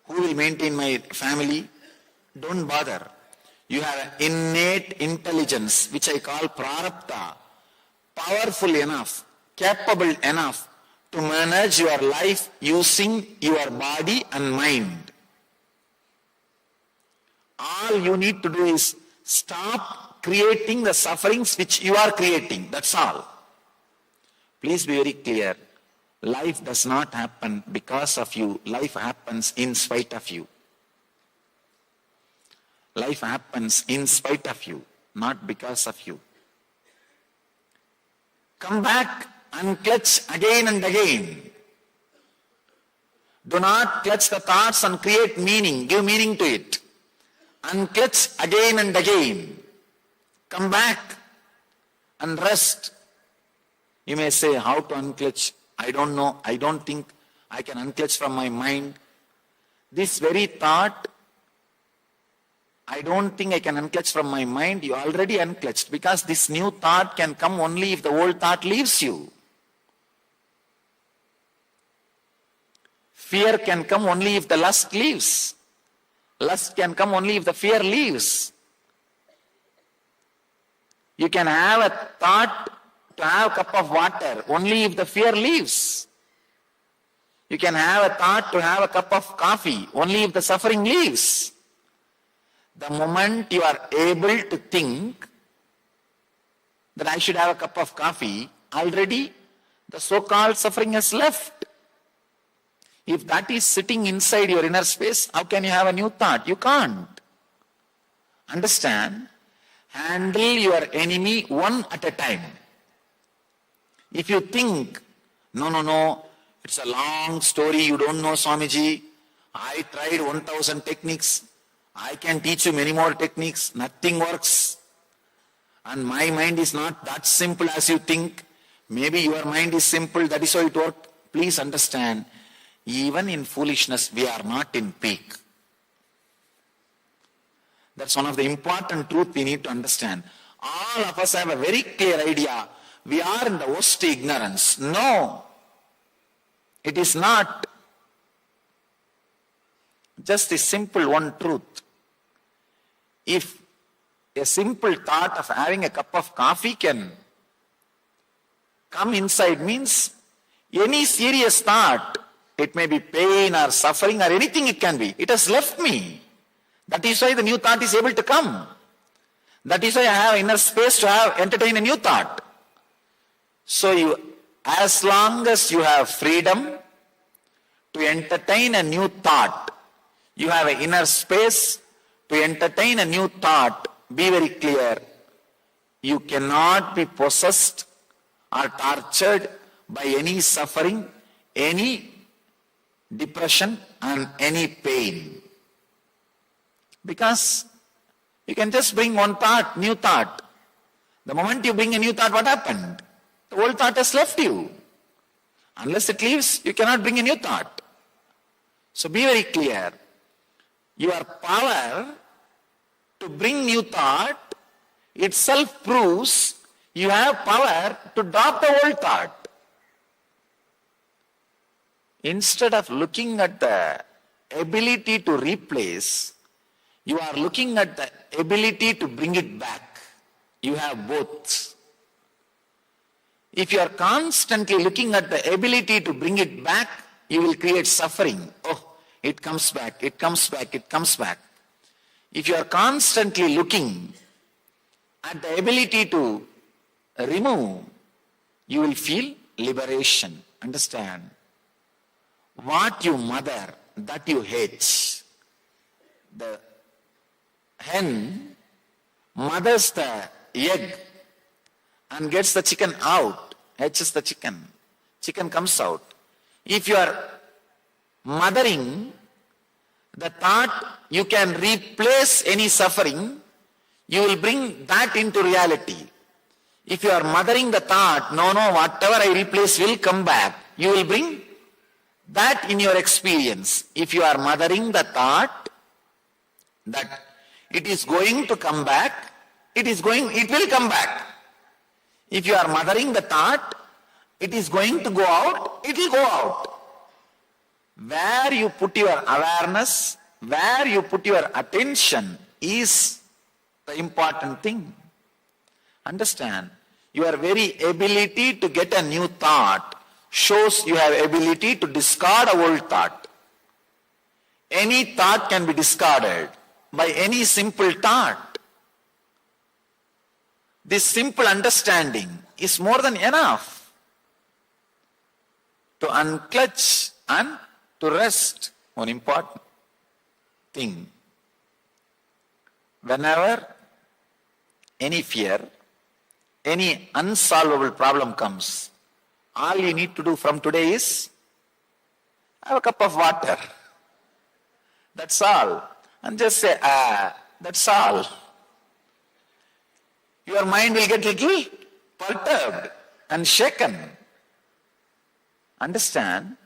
Speaker 3: Who will maintain my family? Don't bother. You have an innate intelligence, which I call prarabdha, powerful enough, capable enough to manage your life using your body and mind. All you need to do is stop creating the sufferings which you are creating. That's all. Please be very clear. Life does not happen because of you. Life happens in spite of you. Life happens in spite of you, not because of you. Come back and clutch again and again. Do not clutch the thoughts and create meaning. Give meaning to it. Unclutch again and again. Come back and rest. You may say, how to unclutch? I don't know. I don't think I can unclutch from my mind. This very thought, I don't think I can unclutch from my mind. You already unclutched, because this new thought can come only if the old thought leaves you. Fear can come only if the lust leaves. Lust can come only if the fear leaves. You can have a thought to have a cup of water only if the fear leaves. You can have a thought to have a cup of coffee only if the suffering leaves. The moment you are able to think that I should have a cup of coffee, already the so-called suffering has left. If that is sitting inside your inner space, how can you have a new thought? You can't. Understand? Handle your enemy one at a time. If you think, no, it's a long story, you don't know Swamiji, I tried 1000 techniques, I can teach you many more techniques, nothing works. And my mind is not that simple as you think. Maybe your mind is simple, that is how it worked. Please understand, even in foolishness, we are not in peak. That's one of the important truths we need to understand. All of us have a very clear idea. We are in the worst ignorance. No, it is not. Just a simple one truth. If a simple thought of having a cup of coffee can come inside, means any serious thought, it may be pain or suffering or anything it can be, it has left me. That is why the new thought is able to come. That is why I have inner space to entertain a new thought. So as long as you have freedom to entertain a new thought, you have an inner space to entertain a new thought, be very clear. You cannot be possessed or tortured by any suffering, any depression and any pain. Because you can just bring one thought, new thought. The moment you bring a new thought, what happened? The old thought has left you. Unless it leaves, you cannot bring a new thought. So be very clear. Your power to bring new thought itself proves you have power to drop the old thought. Instead of looking at the ability to replace, you are looking at the ability to bring it back. You have both. If you are constantly looking at the ability to bring it back, you will create suffering. Oh, it comes back, it comes back, it comes back. If you are constantly looking at the ability to remove, you will feel liberation. Understand? What you mother, that you hate. The hen mothers the egg and gets the chicken out, hatches the chicken. Chicken comes out. If you are mothering the thought you can replace any suffering, you will bring that into reality. If you are mothering the thought, no, whatever I replace will come back, you will bring that in your experience. If you are mothering the thought that it is going to come back, it will come back. If you are mothering the thought, it is going to go out, it will go out. Where you put your awareness, where you put your attention is the important thing. Understand? Your very ability to get a new thought shows you have ability to discard a old thought. Any thought can be discarded by any simple thought. This simple understanding is more than enough to unclutch and to rest. One important thing. Whenever any fear, any unsolvable problem comes, all you need to do from today is have a cup of water. That's all. And just say, that's all. Your mind will get little perturbed and shaken. Understand?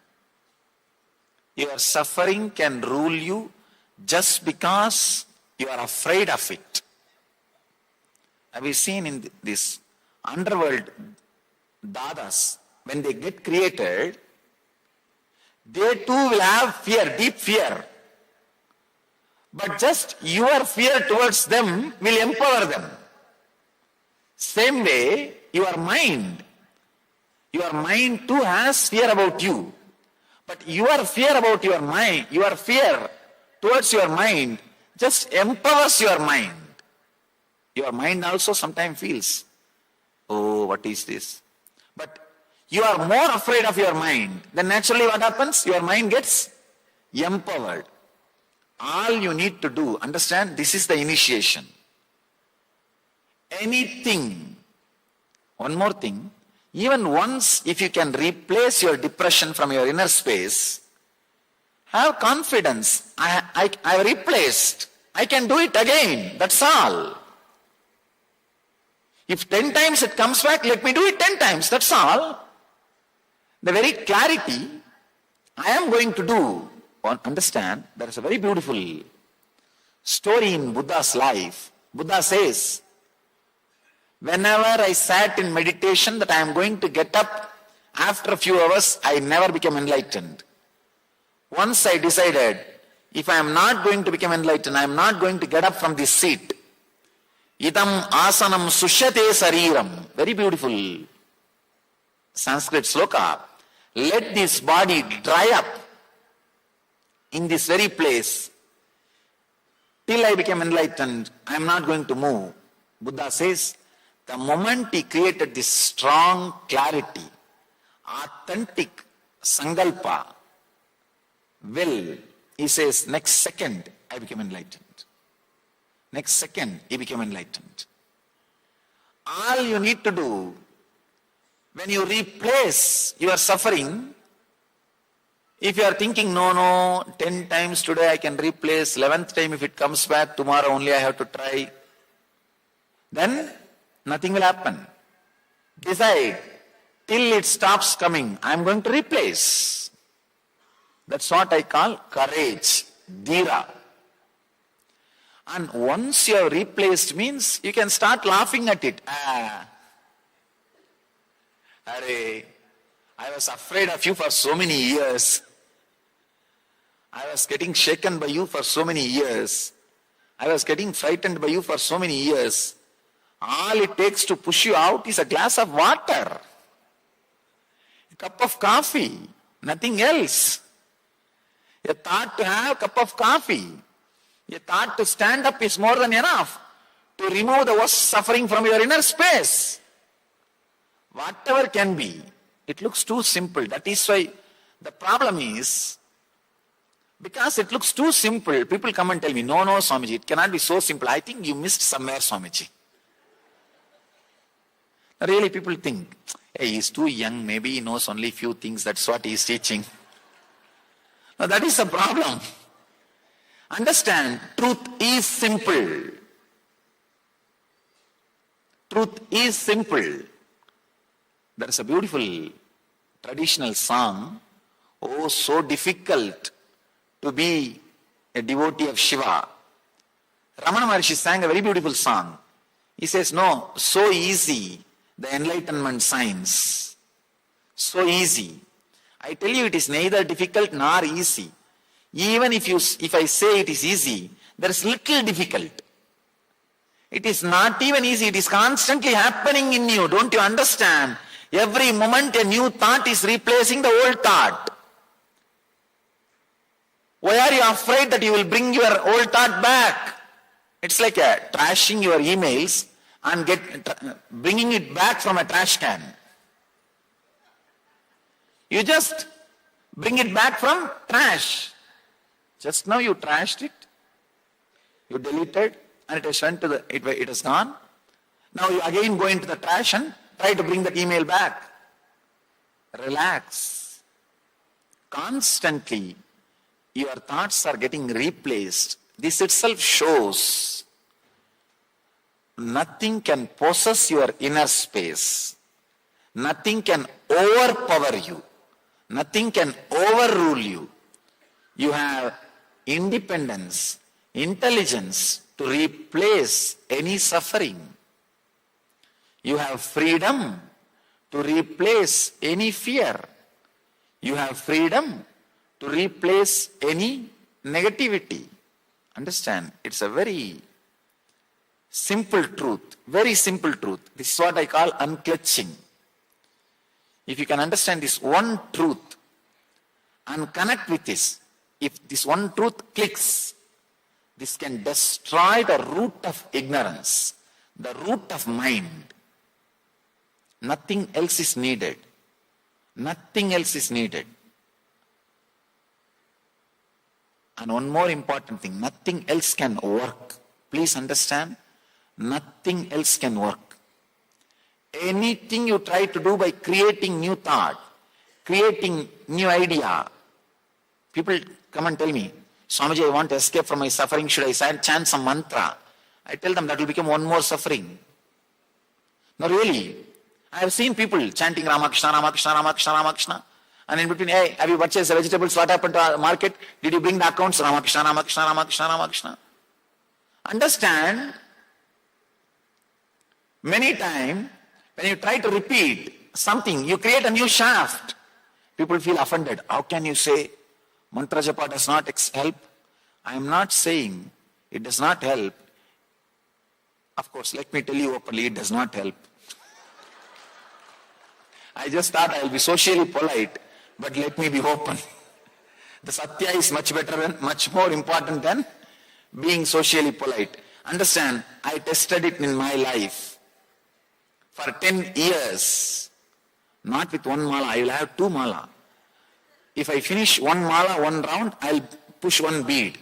Speaker 3: Your suffering can rule you just because you are afraid of it. Have you seen in this underworld dadas, when they get created, they too will have fear, deep fear. But just your fear towards them will empower them. Same way, your mind too has fear about you. But your fear about your mind, your fear towards your mind just empowers your mind. Your mind also sometimes feels, oh, what is this? But you are more afraid of your mind. Then naturally what happens? Your mind gets empowered. All you need to do, understand, this is the initiation. Anything, one more thing, even once if you can replace your depression from your inner space, have confidence. I replaced. I can do it again. That's all. If 10 times it comes back, let me do it 10 times. That's all. The very clarity I am going to do. Understand, there is a very beautiful story in Buddha's life. Buddha says, whenever I sat in meditation that I am going to get up, after a few hours, I never became enlightened. Once I decided, if I am not going to become enlightened, I am not going to get up from this seat. Idam asanam sushyate sariram. Very beautiful Sanskrit sloka. Let this body dry up in this very place. Till I became enlightened, I am not going to move. Buddha says, the moment he created this strong clarity, authentic sankalpa, will, he says, next second I became enlightened. Next second he became enlightened. All you need to do, when you replace your suffering, if you are thinking, no, 10 times today I can replace, 11th time if it comes back, tomorrow only I have to try, then nothing will happen. Decide, till it stops coming, I am going to replace. That's what I call courage, dhira. And once you have replaced means, you can start laughing at it. I was afraid of you for so many years. I was getting shaken by you for so many years. I was getting frightened by you for so many years. All it takes to push you out is a glass of water, a cup of coffee, nothing else. A thought to have a cup of coffee, a thought to stand up is more than enough to remove the worst suffering from your inner space. Whatever can be, it looks too simple. That is why the problem is, because it looks too simple, people come and tell me, no, Swamiji, it cannot be so simple. I think you missed somewhere, Swamiji. Really, people think, hey, he's too young, maybe he knows only few things, that's what he's teaching. Now that is the problem. Understand, truth is simple. Truth is simple. There is a beautiful traditional song, oh, so difficult to be a devotee of Shiva. Ramana Maharshi sang a very beautiful song. He says, no, so easy, the enlightenment science. So easy. I tell you, it is neither difficult nor easy. Even if I say it is easy, there is little difficult. It is not even easy. It is constantly happening in you. Don't you understand? Every moment a new thought is replacing the old thought. Why are you afraid that you will bring your old thought back? It's like trashing your emails and bringing it back from a trash can. You just bring it back from trash. Just now you trashed it, you deleted, and it has went to it has gone. Now you again go into the trash and try to bring that email back. Relax. Constantly, your thoughts are getting replaced. This itself shows nothing can possess your inner space. Nothing can overpower you. Nothing can overrule you. You have independence, intelligence to replace any suffering. You have freedom to replace any fear. You have freedom to replace any negativity. Understand? It's a very simple truth. Very simple truth. This is what I call unclutching. If you can understand this one truth and connect with this, if this one truth clicks, this can destroy the root of ignorance, the root of mind. Nothing else is needed. Nothing else is needed. And one more important thing, nothing else can work. Please understand, nothing else can work. Anything you try to do by creating new thought, creating new idea, people come and tell me, Swamiji, I want to escape from my suffering, should I chant some mantra? I tell them that will become one more suffering. No, really. I have seen people chanting Ramakrishna, Ramakrishna, Ramakrishna, Ramakrishna. And in between, hey, have you purchased the vegetables? What happened to our market? Did you bring the accounts? Ramakrishna, Ramakrishna, Ramakrishna, Ramakrishna. Understand, many times, when you try to repeat something, you create a new shaft. People feel offended. How can you say mantra japa does not help? I am not saying it does not help. Of course, let me tell you openly, it does not help. I just thought I will be socially polite, but let me be open. The satya is much better and much more important than being socially polite. Understand, I tested it in my life. For 10 years, not with one mala, I will have 2 mala. If I finish 1 mala, 1 round, I will push 1 bead.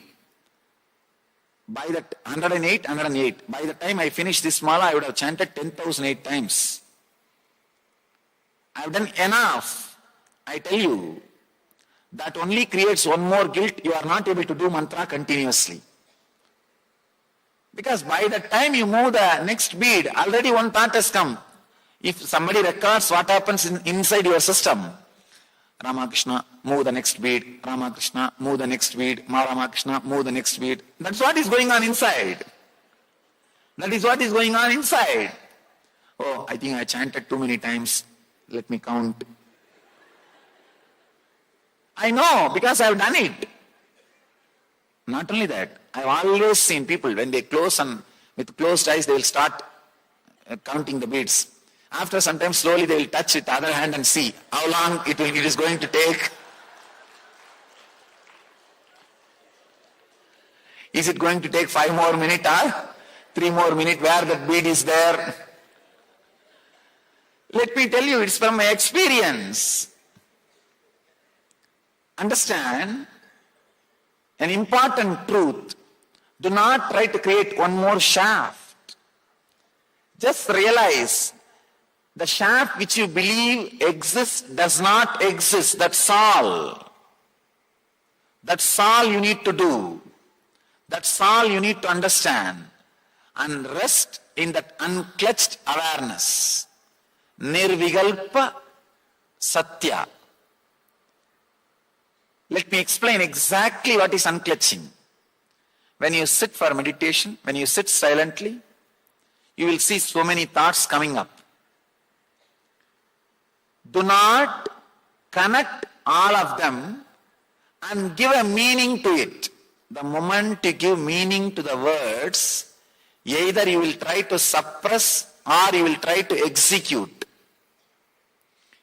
Speaker 3: By that 108, 108. By the time I finish this mala, I would have chanted 10,008 times. I have done enough. I tell you, that only creates one more guilt. You are not able to do mantra continuously. Because by the time you move the next bead, already one thought has come. If somebody records what happens inside your system, Ramakrishna, move the next bead, Ramakrishna, move the next bead, Ramakrishna, move the next bead. That's what is going on inside. That is what is going on inside. Oh, I think I chanted too many times. Let me count. I know, because I have done it. Not only that, I have always seen people, when they close and with closed eyes, they will start counting the beads. After some time, slowly they will touch it, the other hand, and see how long it is going to take. Is it going to take 5 more minutes or 3 more minutes where that bead is there? Let me tell you, it's from my experience. Understand an important truth. Do not try to create one more shaft. Just realize the shaft which you believe exists does not exist. That's all. That's all you need to do. That's all you need to understand. And rest in that unclutched awareness. Nirvigalpa Satya. Let me explain exactly what is unclutching. When you sit for meditation, when you sit silently, you will see so many thoughts coming up. Do not connect all of them and give a meaning to it. The moment you give meaning to the words, either you will try to suppress or you will try to execute.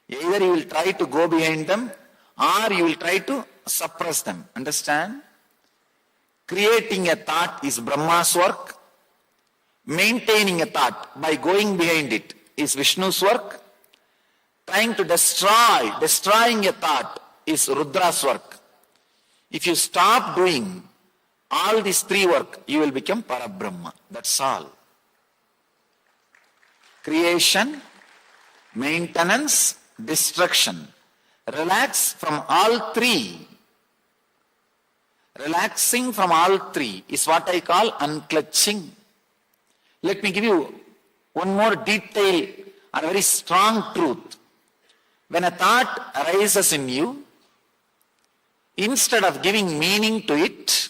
Speaker 3: Either you will try to go behind them or you will try to suppress them. Understand? Creating a thought is Brahma's work. Maintaining a thought by going behind it is Vishnu's work. Trying to destroying a thought is Rudra's work. If you stop doing all these 3 work, you will become Parabrahma. That's all. Creation, maintenance, destruction. Relax from all 3. Relaxing from all 3 is what I call unclutching. Let me give you one more detail or very strong truth. When a thought arises in you, instead of giving meaning to it,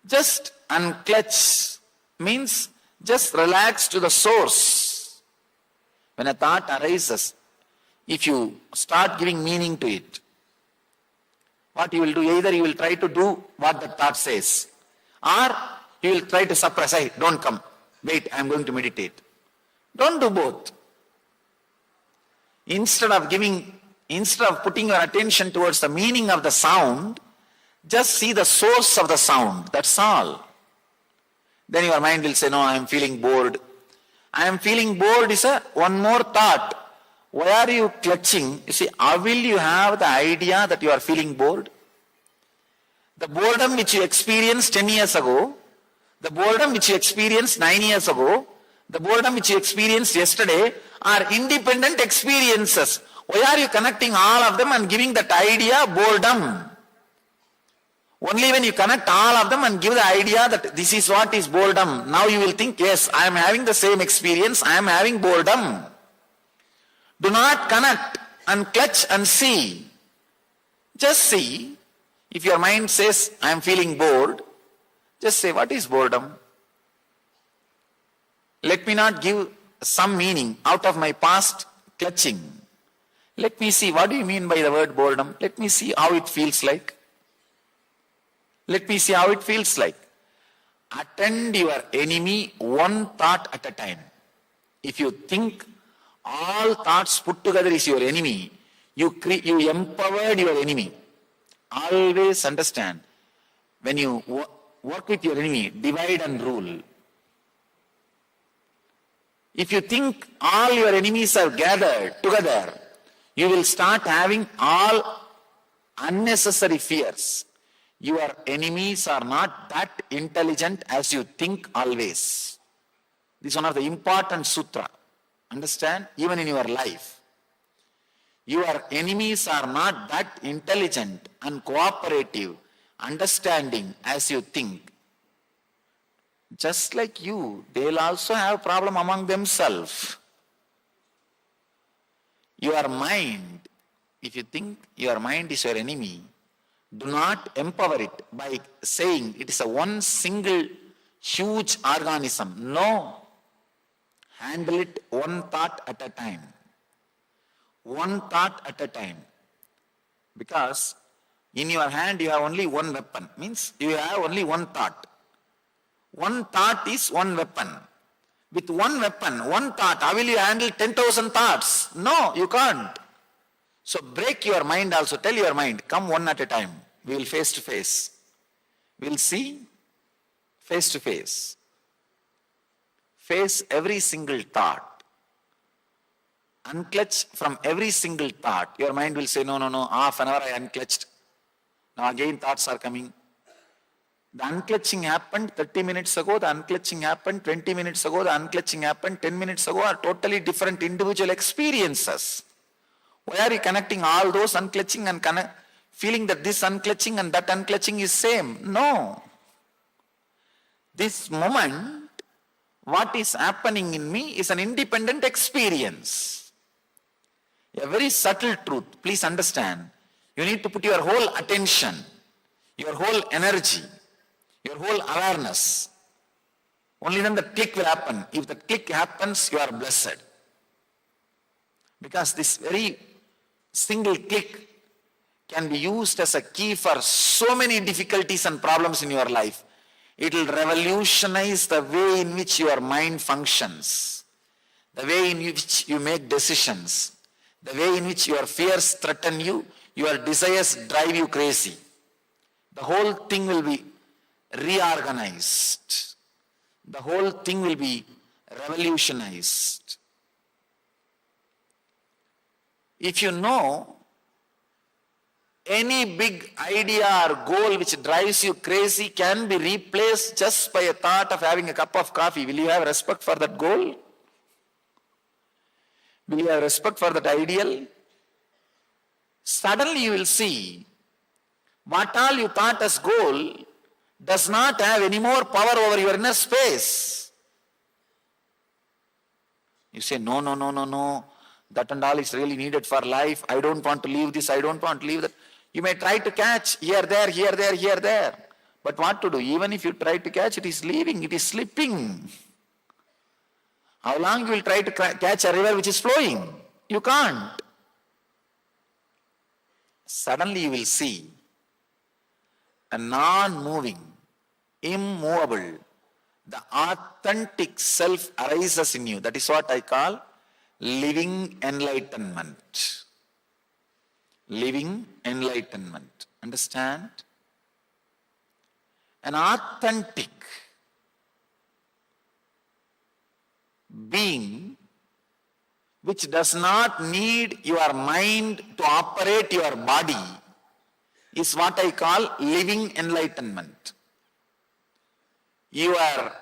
Speaker 3: just unclutch means just relax to the source. When a thought arises, if you start giving meaning to it, what you will do, either you will try to do what the thought says, Or you will try to suppress, hey, don't come. Wait, I am going to meditate. Don't do both. Instead of putting your attention towards the meaning of the sound, just see the source of the sound. That's all. Then your mind will say, no, I am feeling bored. I am feeling bored is one more thought. Why are you clutching? You see, how will you have the idea that you are feeling bored? The boredom which you experienced 10 years ago, the boredom which you experienced 9 years ago, the boredom which you experienced yesterday are independent experiences. Why are you connecting all of them and giving that idea boredom? Only when you connect all of them and give the idea that this is what is boredom, now you will think, yes, I am having the same experience, I am having boredom. Do not connect and clutch and see. Just see. If your mind says, I am feeling bored, just say, what is boredom? Let me not give some meaning out of my past clutching. Let me see, what do you mean by the word boredom? Let me see how it feels like. Let me see how it feels like. Attend your enemy one thought at a time. If you think all thoughts put together is your enemy, you empowered your enemy. Always understand, when you work with your enemy, divide and rule. If you think all your enemies are gathered together, you will start having all unnecessary fears. Your enemies are not that intelligent as you think always. This is one of the important sutra. Understand? Even in your life. Your enemies are not that intelligent and cooperative, understanding as you think. Just like you, they'll also have problem among themselves. Your mind, if you think your mind is your enemy, do not empower it by saying it is a one single huge organism. No. Handle it one thought at a time. One thought at a time. Because in your hand you have only one weapon. Means you have only one thought. One thought is one weapon. With one weapon, one thought, how will you handle 10,000 thoughts? No, you can't. So break your mind also. Tell your mind, come one at a time. We will face to face. We will see face to face. Face every single thought. Unclutch from every single thought. Your mind will say, no, half an hour I unclutched. Now again thoughts are coming. The unclutching happened 30 minutes ago, the unclutching happened 20 minutes ago, the unclutching happened 10 minutes ago, are totally different individual experiences. Why are you connecting all those unclutching and feeling that this unclutching and that unclutching is same? No. This moment, what is happening in me is an independent experience. A very subtle truth. Please understand. You need to put your whole attention, your whole energy, your whole awareness. Only then the click will happen. If the click happens, you are blessed. Because this very single click can be used as a key for so many difficulties and problems in your life. It will revolutionize the way in which your mind functions, the way in which you make decisions, the way in which your fears threaten you, your desires drive you crazy. The whole thing will be reorganized. The whole thing will be revolutionized. If you know any big idea or goal which drives you crazy can be replaced just by a thought of having a cup of coffee, will you have respect for that goal? Will you have respect for that ideal? Suddenly you will see what all you thought as goal does not have any more power over your inner space. You say, no, that and all is really needed for life. I don't want to leave this, I don't want to leave that. You may try to catch here, there, here, there, here, there. But what to do? Even if you try to catch, it is leaving, it is slipping. How long you will try to catch a river which is flowing? You can't. Suddenly you will see a non-moving, immovable. The authentic self arises in you. That is what I call living enlightenment. Living enlightenment. Understand? An authentic being which does not need your mind to operate your body is what I call living enlightenment. Your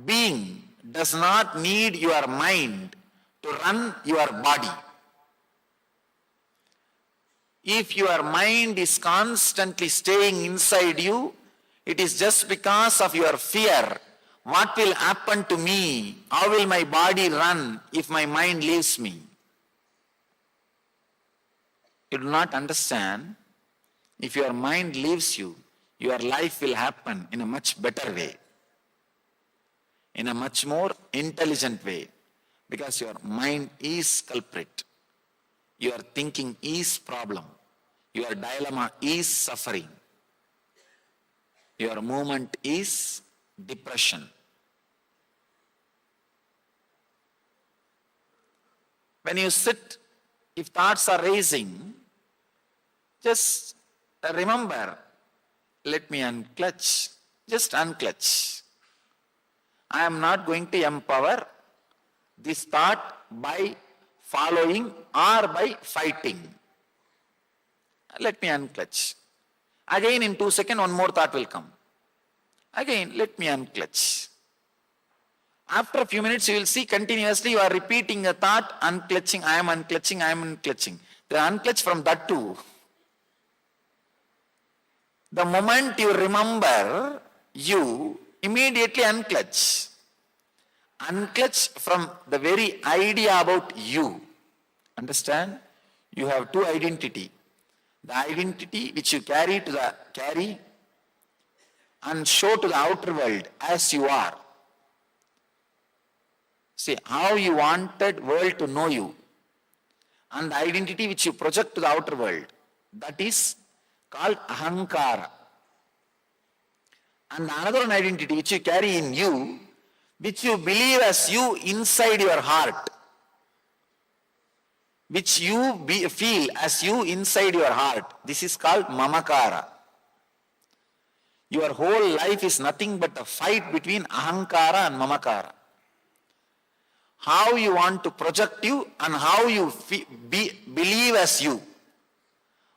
Speaker 3: being does not need your mind to run your body. If your mind is constantly staying inside you, it is just because of your fear. What will happen to me? How will my body run if my mind leaves me? You do not understand. If your mind leaves you, your life will happen in a much better way, in a much more intelligent way, because your mind is culprit. Your thinking is problem. Your dilemma is suffering. Your movement is depression. When you sit, if thoughts are raising, just remember, let me unclutch. Just unclutch. I am not going to empower this thought by following or by fighting. Let me unclutch. Again in 2 seconds, one more thought will come. Again, let me unclutch. After a few minutes, you will see continuously you are repeating a thought, unclutching, I am unclutching, I am unclutching. They unclutch from that too. The moment you remember, you immediately unclutch. Unclutch from the very idea about you. Understand? You have two identity. The identity which you carry and show to the outer world as you are. See, how you wanted world to know you. And the identity which you project to the outer world. That is called ahankara. And another one identity which you carry in you, which you believe as you inside your heart. Which you feel as you inside your heart. This is called mamakara. Your whole life is nothing but a fight between ahankara and mamakara. How you want to project you and how you believe as you.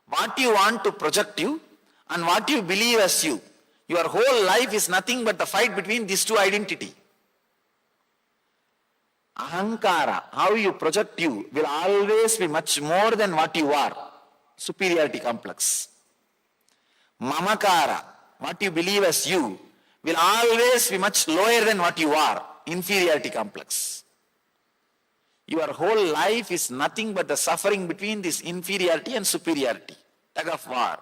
Speaker 3: What you want to project you and what you believe as you. Your whole life is nothing but the fight between these two identities. Ahankara, how you project you, will always be much more than what you are. Superiority complex. Mamakara, what you believe as you, will always be much lower than what you are. Inferiority complex. Your whole life is nothing but the suffering between this inferiority and superiority. Tug of war.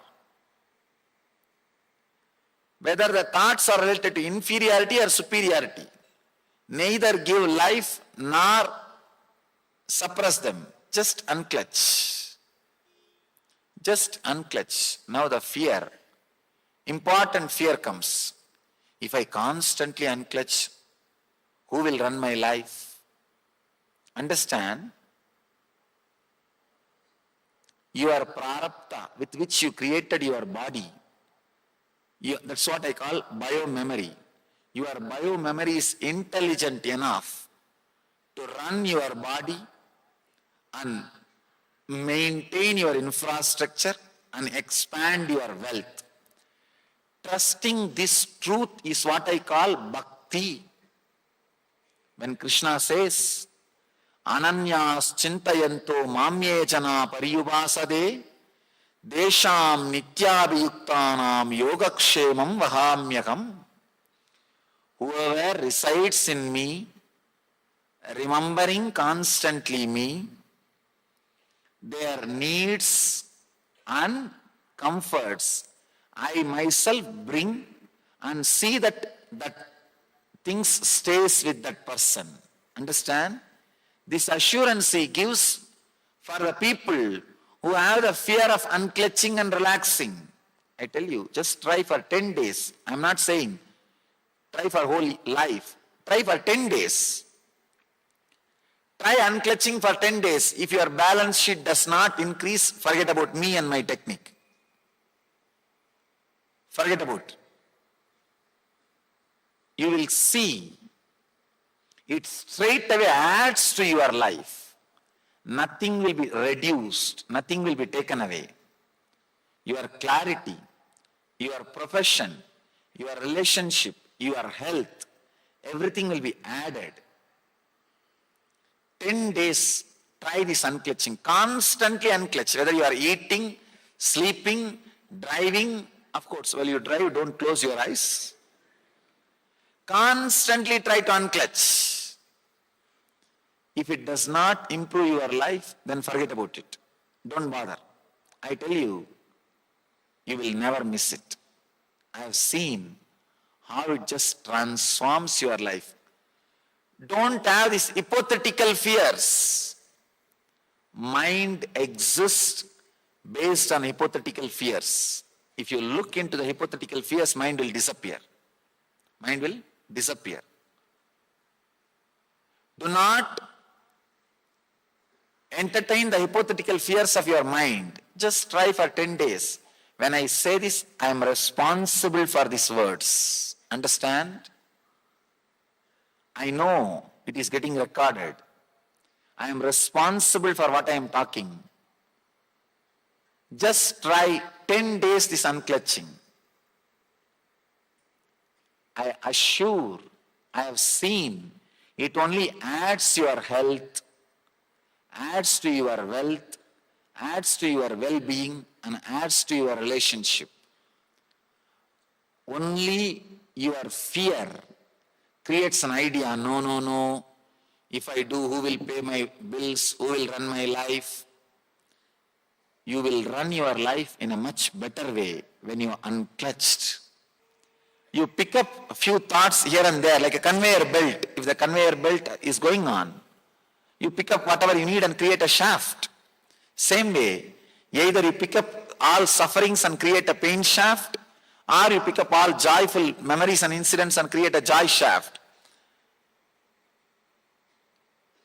Speaker 3: Whether the thoughts are related to inferiority or superiority, neither give life nor suppress them. Just unclutch. Just unclutch. Now the fear, important fear comes. If I constantly unclutch, who will run my life? Understand, your prarabdha with which you created your body, that's what I call biomemory. Your biomemory is intelligent enough to run your body and maintain your infrastructure and expand your wealth. Trusting this truth is what I call bhakti. When Krishna says, Ananyas chintayanto mamye jana pariyubasade desham nityabhiyuktanam yogakshemam vahamyakam. Whoever resides in me, remembering constantly me, their needs and comforts, I myself bring and see that things stays with that person. Understand? This assurance he gives for the people who have the fear of unclutching and relaxing. I tell you, just try for 10 days. I'm not saying try for whole life. Try for 10 days. Try unclutching for 10 days. If your balance sheet does not increase, forget about me and my technique. Forget about. You will see it straight away adds to your life. Nothing will be reduced. Nothing will be taken away. Your clarity, your profession, your relationship, your health, everything will be added. 10 days, try this unclutching. Constantly unclutch. Whether you are eating, sleeping, driving. Of course, while you drive, don't close your eyes. Constantly try to unclutch. If it does not improve your life, then forget about it. Don't bother. I tell you, you will never miss it. I have seen how it just transforms your life. Don't have these hypothetical fears. Mind exists based on hypothetical fears. If you look into the hypothetical fears, mind will disappear. Mind will disappear. Do not entertain the hypothetical fears of your mind. Just try for 10 days. When I say this, I am responsible for these words. Understand? I know it is getting recorded. I am responsible for what I am talking. Just try 10 days this unclutching. I assure, I have seen, it only adds to your health, adds to your wealth, adds to your well-being, and adds to your relationship. Only your fear creates an idea, no, if I do, who will pay my bills, who will run my life? You will run your life in a much better way when you are unclutched. You pick up a few thoughts here and there, like a conveyor belt. If the conveyor belt is going on, you pick up whatever you need and create a shaft. Same way, either you pick up all sufferings and create a pain shaft, or you pick up all joyful memories and incidents and create a joy shaft.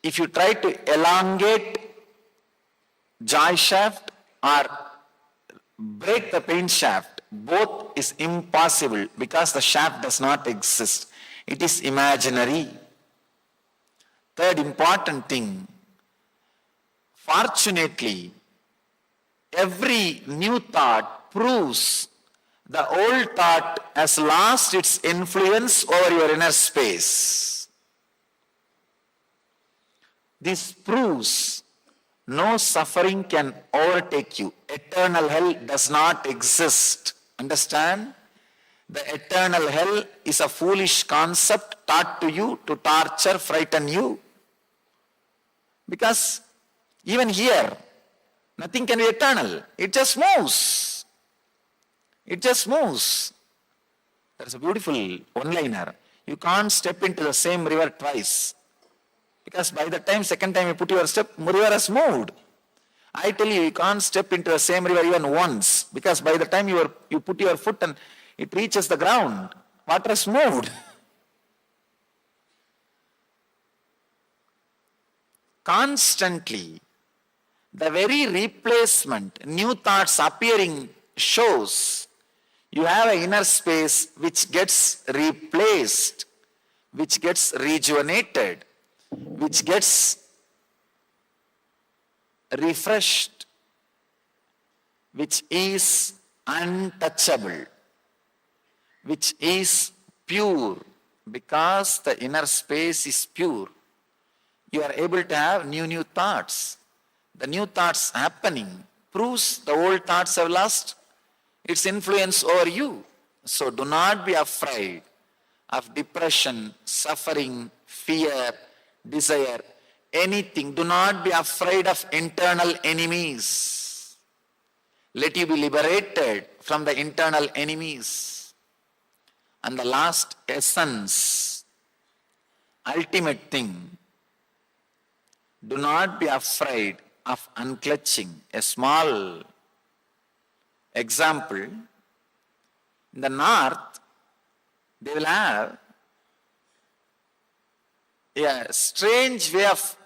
Speaker 3: If you try to elongate joy shaft or break the pain shaft, both is impossible because the shaft does not exist. It is imaginary. Third important thing, fortunately, every new thought proves the old thought has lost its influence over your inner space. This proves no suffering can overtake you. Eternal hell does not exist. Understand? The eternal hell is a foolish concept taught to you to torture, frighten you. Because even here, nothing can be eternal. It just moves. It just moves. There's a beautiful one-liner. You can't step into the same river twice. Because by the time, second time you put your step, river has moved. I tell you, you can't step into the same river even once. Because by the time you put your foot and it reaches the ground, water has moved. Constantly, the very replacement, new thoughts appearing shows you have an inner space which gets replaced, which gets rejuvenated, which gets refreshed, which is untouchable, which is pure. Because the inner space is pure, you are able to have new thoughts. The new thoughts happening proves the old thoughts have lost its influence over you. So do not be afraid of depression, suffering, fear, desire, anything. Do not be afraid of internal enemies. Let you be liberated from the internal enemies. And the last essence, ultimate thing, do not be afraid of unclutching. A small example, in the north, they will have a strange way of,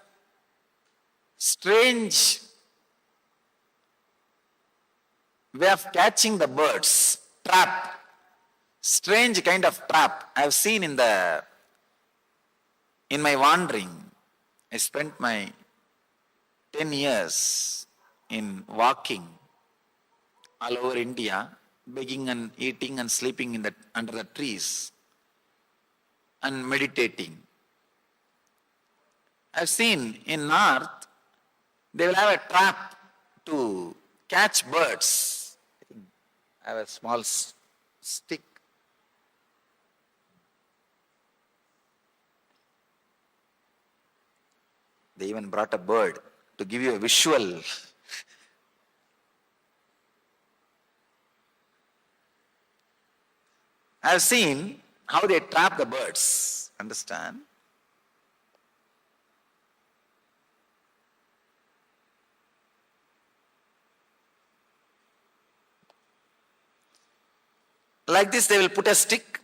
Speaker 3: catching the birds. Trap. Strange kind of trap I have seen in my wandering. I spent my 10 years in walking all over India, begging and eating and sleeping under the trees and meditating. I've seen in north, they will have a trap to catch birds. I have a small stick. They even brought a bird to give you a visual. I've seen how they trap the birds. Understand? Like this, they will put a stick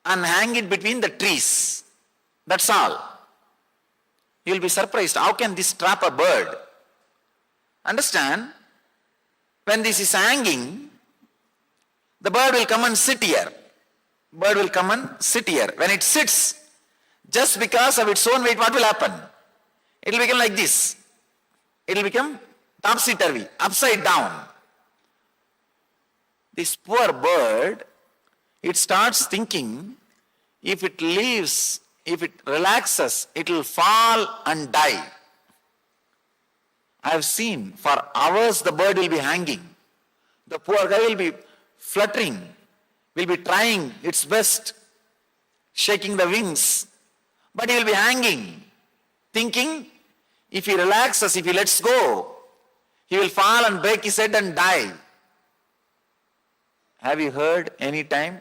Speaker 3: and hang it between the trees. That's all. You'll be surprised. How can this trap a bird? Understand? When this is hanging, the bird will come and sit here. Bird will come and sit here. When it sits, just because of its own weight, what will happen? It will become like this. It will become topsy-turvy, upside down. This poor bird, it starts thinking, if it leaves, if it relaxes, it will fall and die. I have seen for hours the bird will be hanging. The poor guy will be fluttering, will be trying its best, shaking the wings, but he will be hanging, thinking if he relaxes, if he lets go, he will fall and break his head and die. Have you heard any time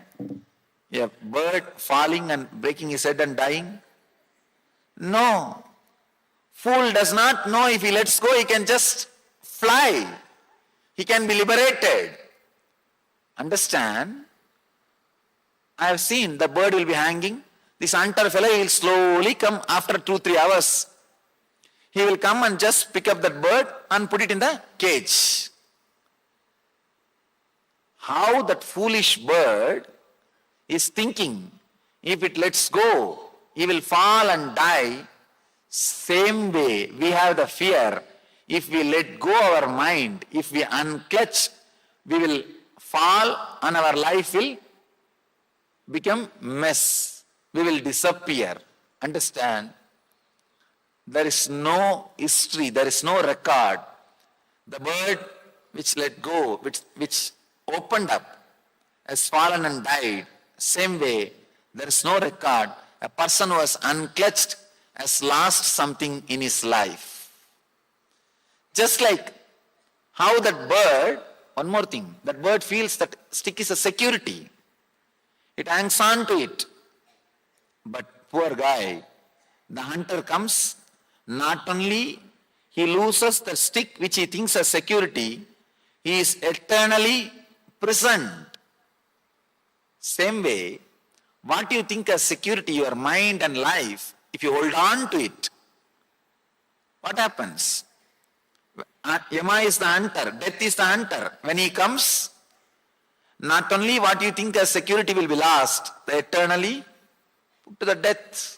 Speaker 3: a bird falling and breaking his head and dying? No. Fool does not know if he lets go, he can just fly. He can be liberated. Understand? I have seen the bird will be hanging. This hunter fellow will slowly come after 2-3 hours. He will come and just pick up that bird and put it in the cage. How that foolish bird is thinking, if it lets go, he will fall and die. Same way, we have the fear. If we let go our mind, if we unclutch, we will fall and our life will become mess. We will disappear. Understand? There is no history, there is no record. The bird which let go, which opened up, has fallen and died. Same way, there is no record. A person who was unclutched has lost something in his life. Just like how that bird, one more thing, that bird feels that stick is a security. It hangs on to it. But poor guy, the hunter comes, not only he loses the stick which he thinks as security, he is eternally prisoned. Same way, what you think as security, your mind and life, if you hold on to it, what happens? Yama is the hunter, death is the hunter. When he comes, not only what you think as security will be lost, they eternally put to the death,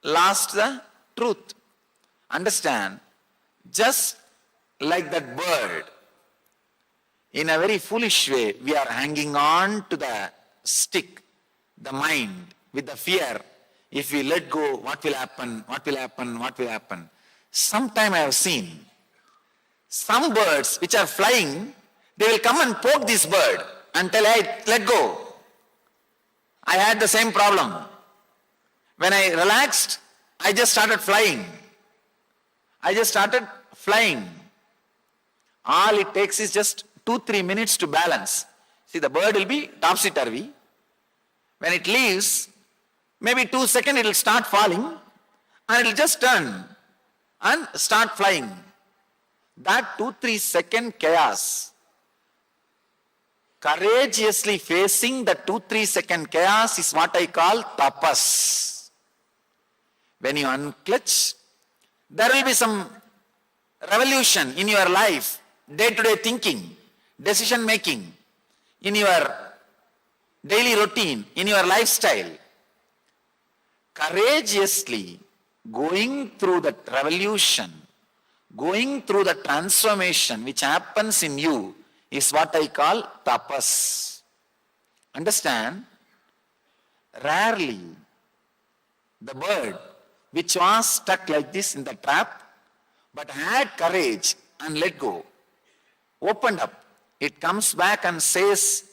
Speaker 3: lost the truth. Understand? Just like that bird, in a very foolish way, we are hanging on to the stick, the mind, with the fear. If we let go, what will happen? What will happen? What will happen? Sometime I have seen some birds which are flying, they will come and poke this bird and tell, hey, let go. I had the same problem. When I relaxed, I just started flying. All it takes is just 2-3 minutes to balance. See, the bird will be topsy-turvy. When it leaves, maybe 2 seconds it will start falling and it will just turn and start flying. That 2-3 second chaos, courageously facing the 2-3 second chaos is what I call tapas. When you unclutch, there will be some revolution in your life, day-to-day thinking, decision making, in your daily routine, in your lifestyle. Courageously going through that revolution, going through the transformation which happens in you is what I call tapas. Understand? Rarely the bird which was stuck like this in the trap but had courage and let go, opened up, it comes back and says,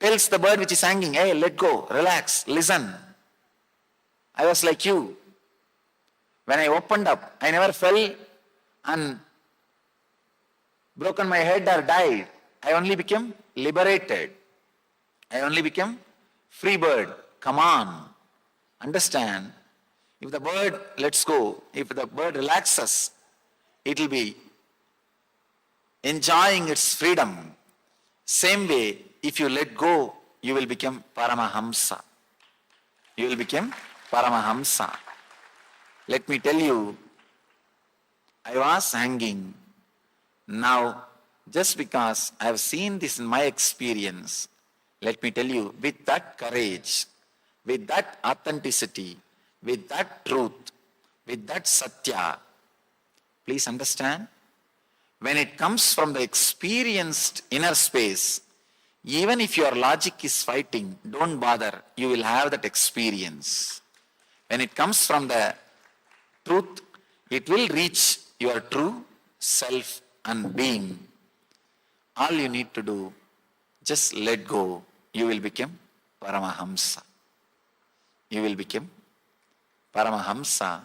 Speaker 3: tells the bird which is hanging, hey, let go, relax, listen. I was like you. When I opened up, I never fell and broken my head or died. I only became liberated. I only became free bird. Come on. Understand? If the bird lets go, if the bird relaxes, it will be enjoying its freedom. Same way, if you let go, you will become Paramahamsa. You will become Paramahamsa. Let me tell you, I was hanging. Now, just because I have seen this in my experience, let me tell you, with that courage, with that authenticity, with that truth, with that satya, please understand, when it comes from the experienced inner space, even if your logic is fighting, don't bother, you will have that experience. When it comes from the truth, it will reach your true self and being. All you need to do, just let go. You will become Paramahamsa. You will become Paramahamsa.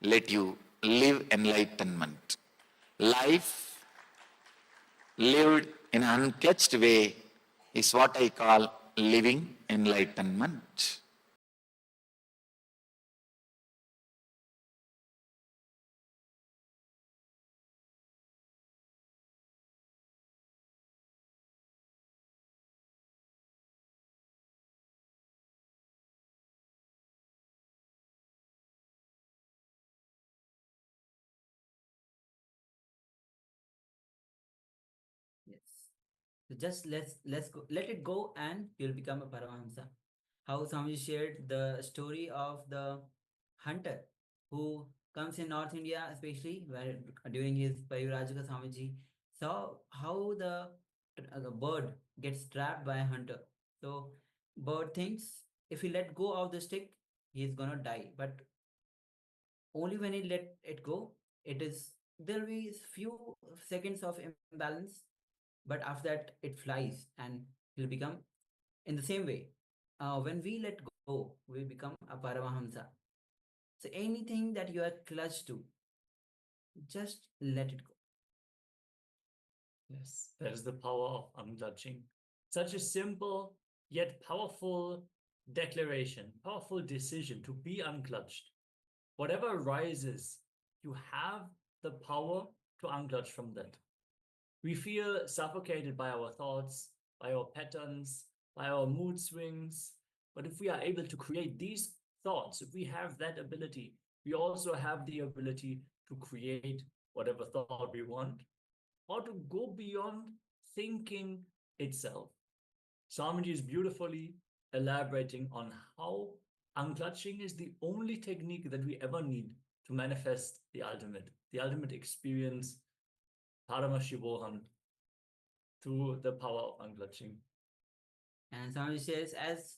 Speaker 3: Let you live enlightenment. Life lived in an unclutched way is what I call living enlightenment.
Speaker 1: Yes. So just let's go, let it go, and you'll become a Paramahamsa. How Swami shared the story of the hunter who comes in North India, especially where during his Parivrajaka Swamiji saw how the bird gets trapped by a hunter. So bird thinks if he let go of the stick, he is gonna die. But only when he let it go, it is there'll be few seconds of imbalance, but after that it flies and will become in the same way. When we let go, we become a Paramahamsa. So anything that you are clutched to, just let it go.
Speaker 2: Yes, that is the power of unclutching. Such a simple yet powerful declaration, powerful decision to be unclutched. Whatever arises, you have the power to unclutch from that. We feel suffocated by our thoughts, by our patterns, by our mood swings. But if we are able to create these thoughts, if we have that ability, we also have the ability to create whatever thought we want, or to go beyond thinking itself. Swamiji is beautifully elaborating on how unclutching is the only technique that we ever need to manifest the ultimate experience, Paramashivoham, through the power of unclutching.
Speaker 1: And Swamiji says, as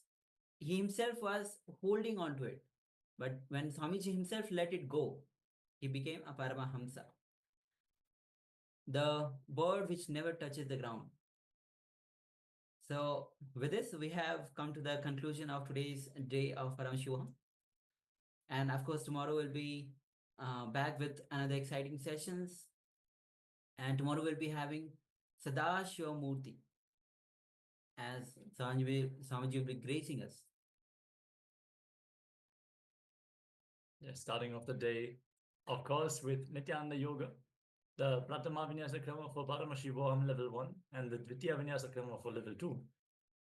Speaker 1: he himself was holding on to it, but when Swamiji himself let it go, he became a Paramahamsa, the bird which never touches the ground. So with this, we have come to the conclusion of today's day of Paramashivoham. And of course, tomorrow will be back with another exciting sessions. And tomorrow we'll be having Sadashiva Murti as Swamiji will be gracing us.
Speaker 2: Yeah, starting off the day, of course, with Nithyananda Yoga, the Pratama Vinyasa Krama for Paramashivoham Level 1 and the Dvitiya Vinyasa Krama for Level 2.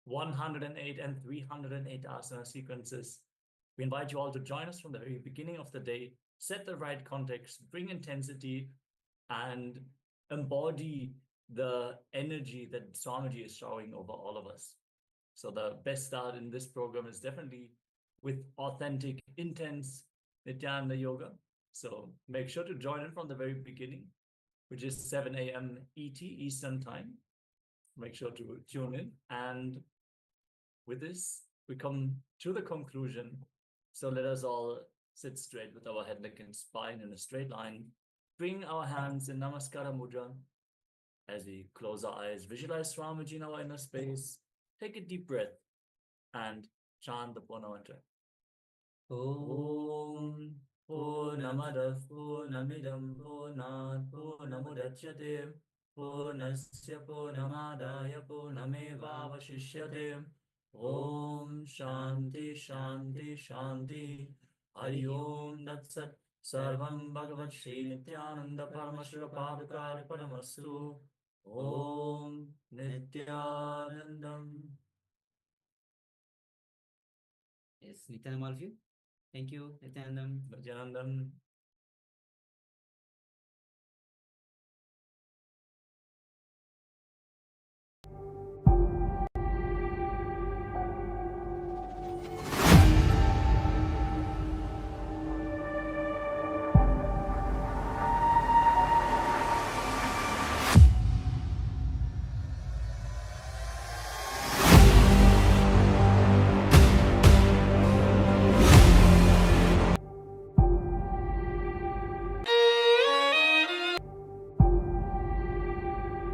Speaker 2: 108 and 308 asana sequences We invite you all to join us from the very beginning of the day, set the right context, bring intensity, and embody the energy that Swamiji is showering over all of us. So the best start in this program is definitely with authentic, intense Nithyananda yoga. So make sure to join in from the very beginning, which is 7 a.m. ET, Eastern Time. Make sure to tune in. And with this, we come to the conclusion. So let us all sit straight with our head, neck, and spine in a straight line. Bring our hands in Namaskara Mudra. As we close our eyes, visualize Swamiji in our inner space. Take a deep breath and chant the Purna mantra. Om Purnamadav Purnamidam Purnat Purnamudachyate Purnasya Purnamadaya Purnamevavashishyate. Om Shanti Shanti Shanti. Hari Om Tat Sat. Sarvam Bhagavan Sri Nityananda Paramashivapad Paramastu. Om Nithyanandam.
Speaker 1: Yes, Nityanandam, all of you. Thank you, Nityanandam.
Speaker 2: Nithyanandam.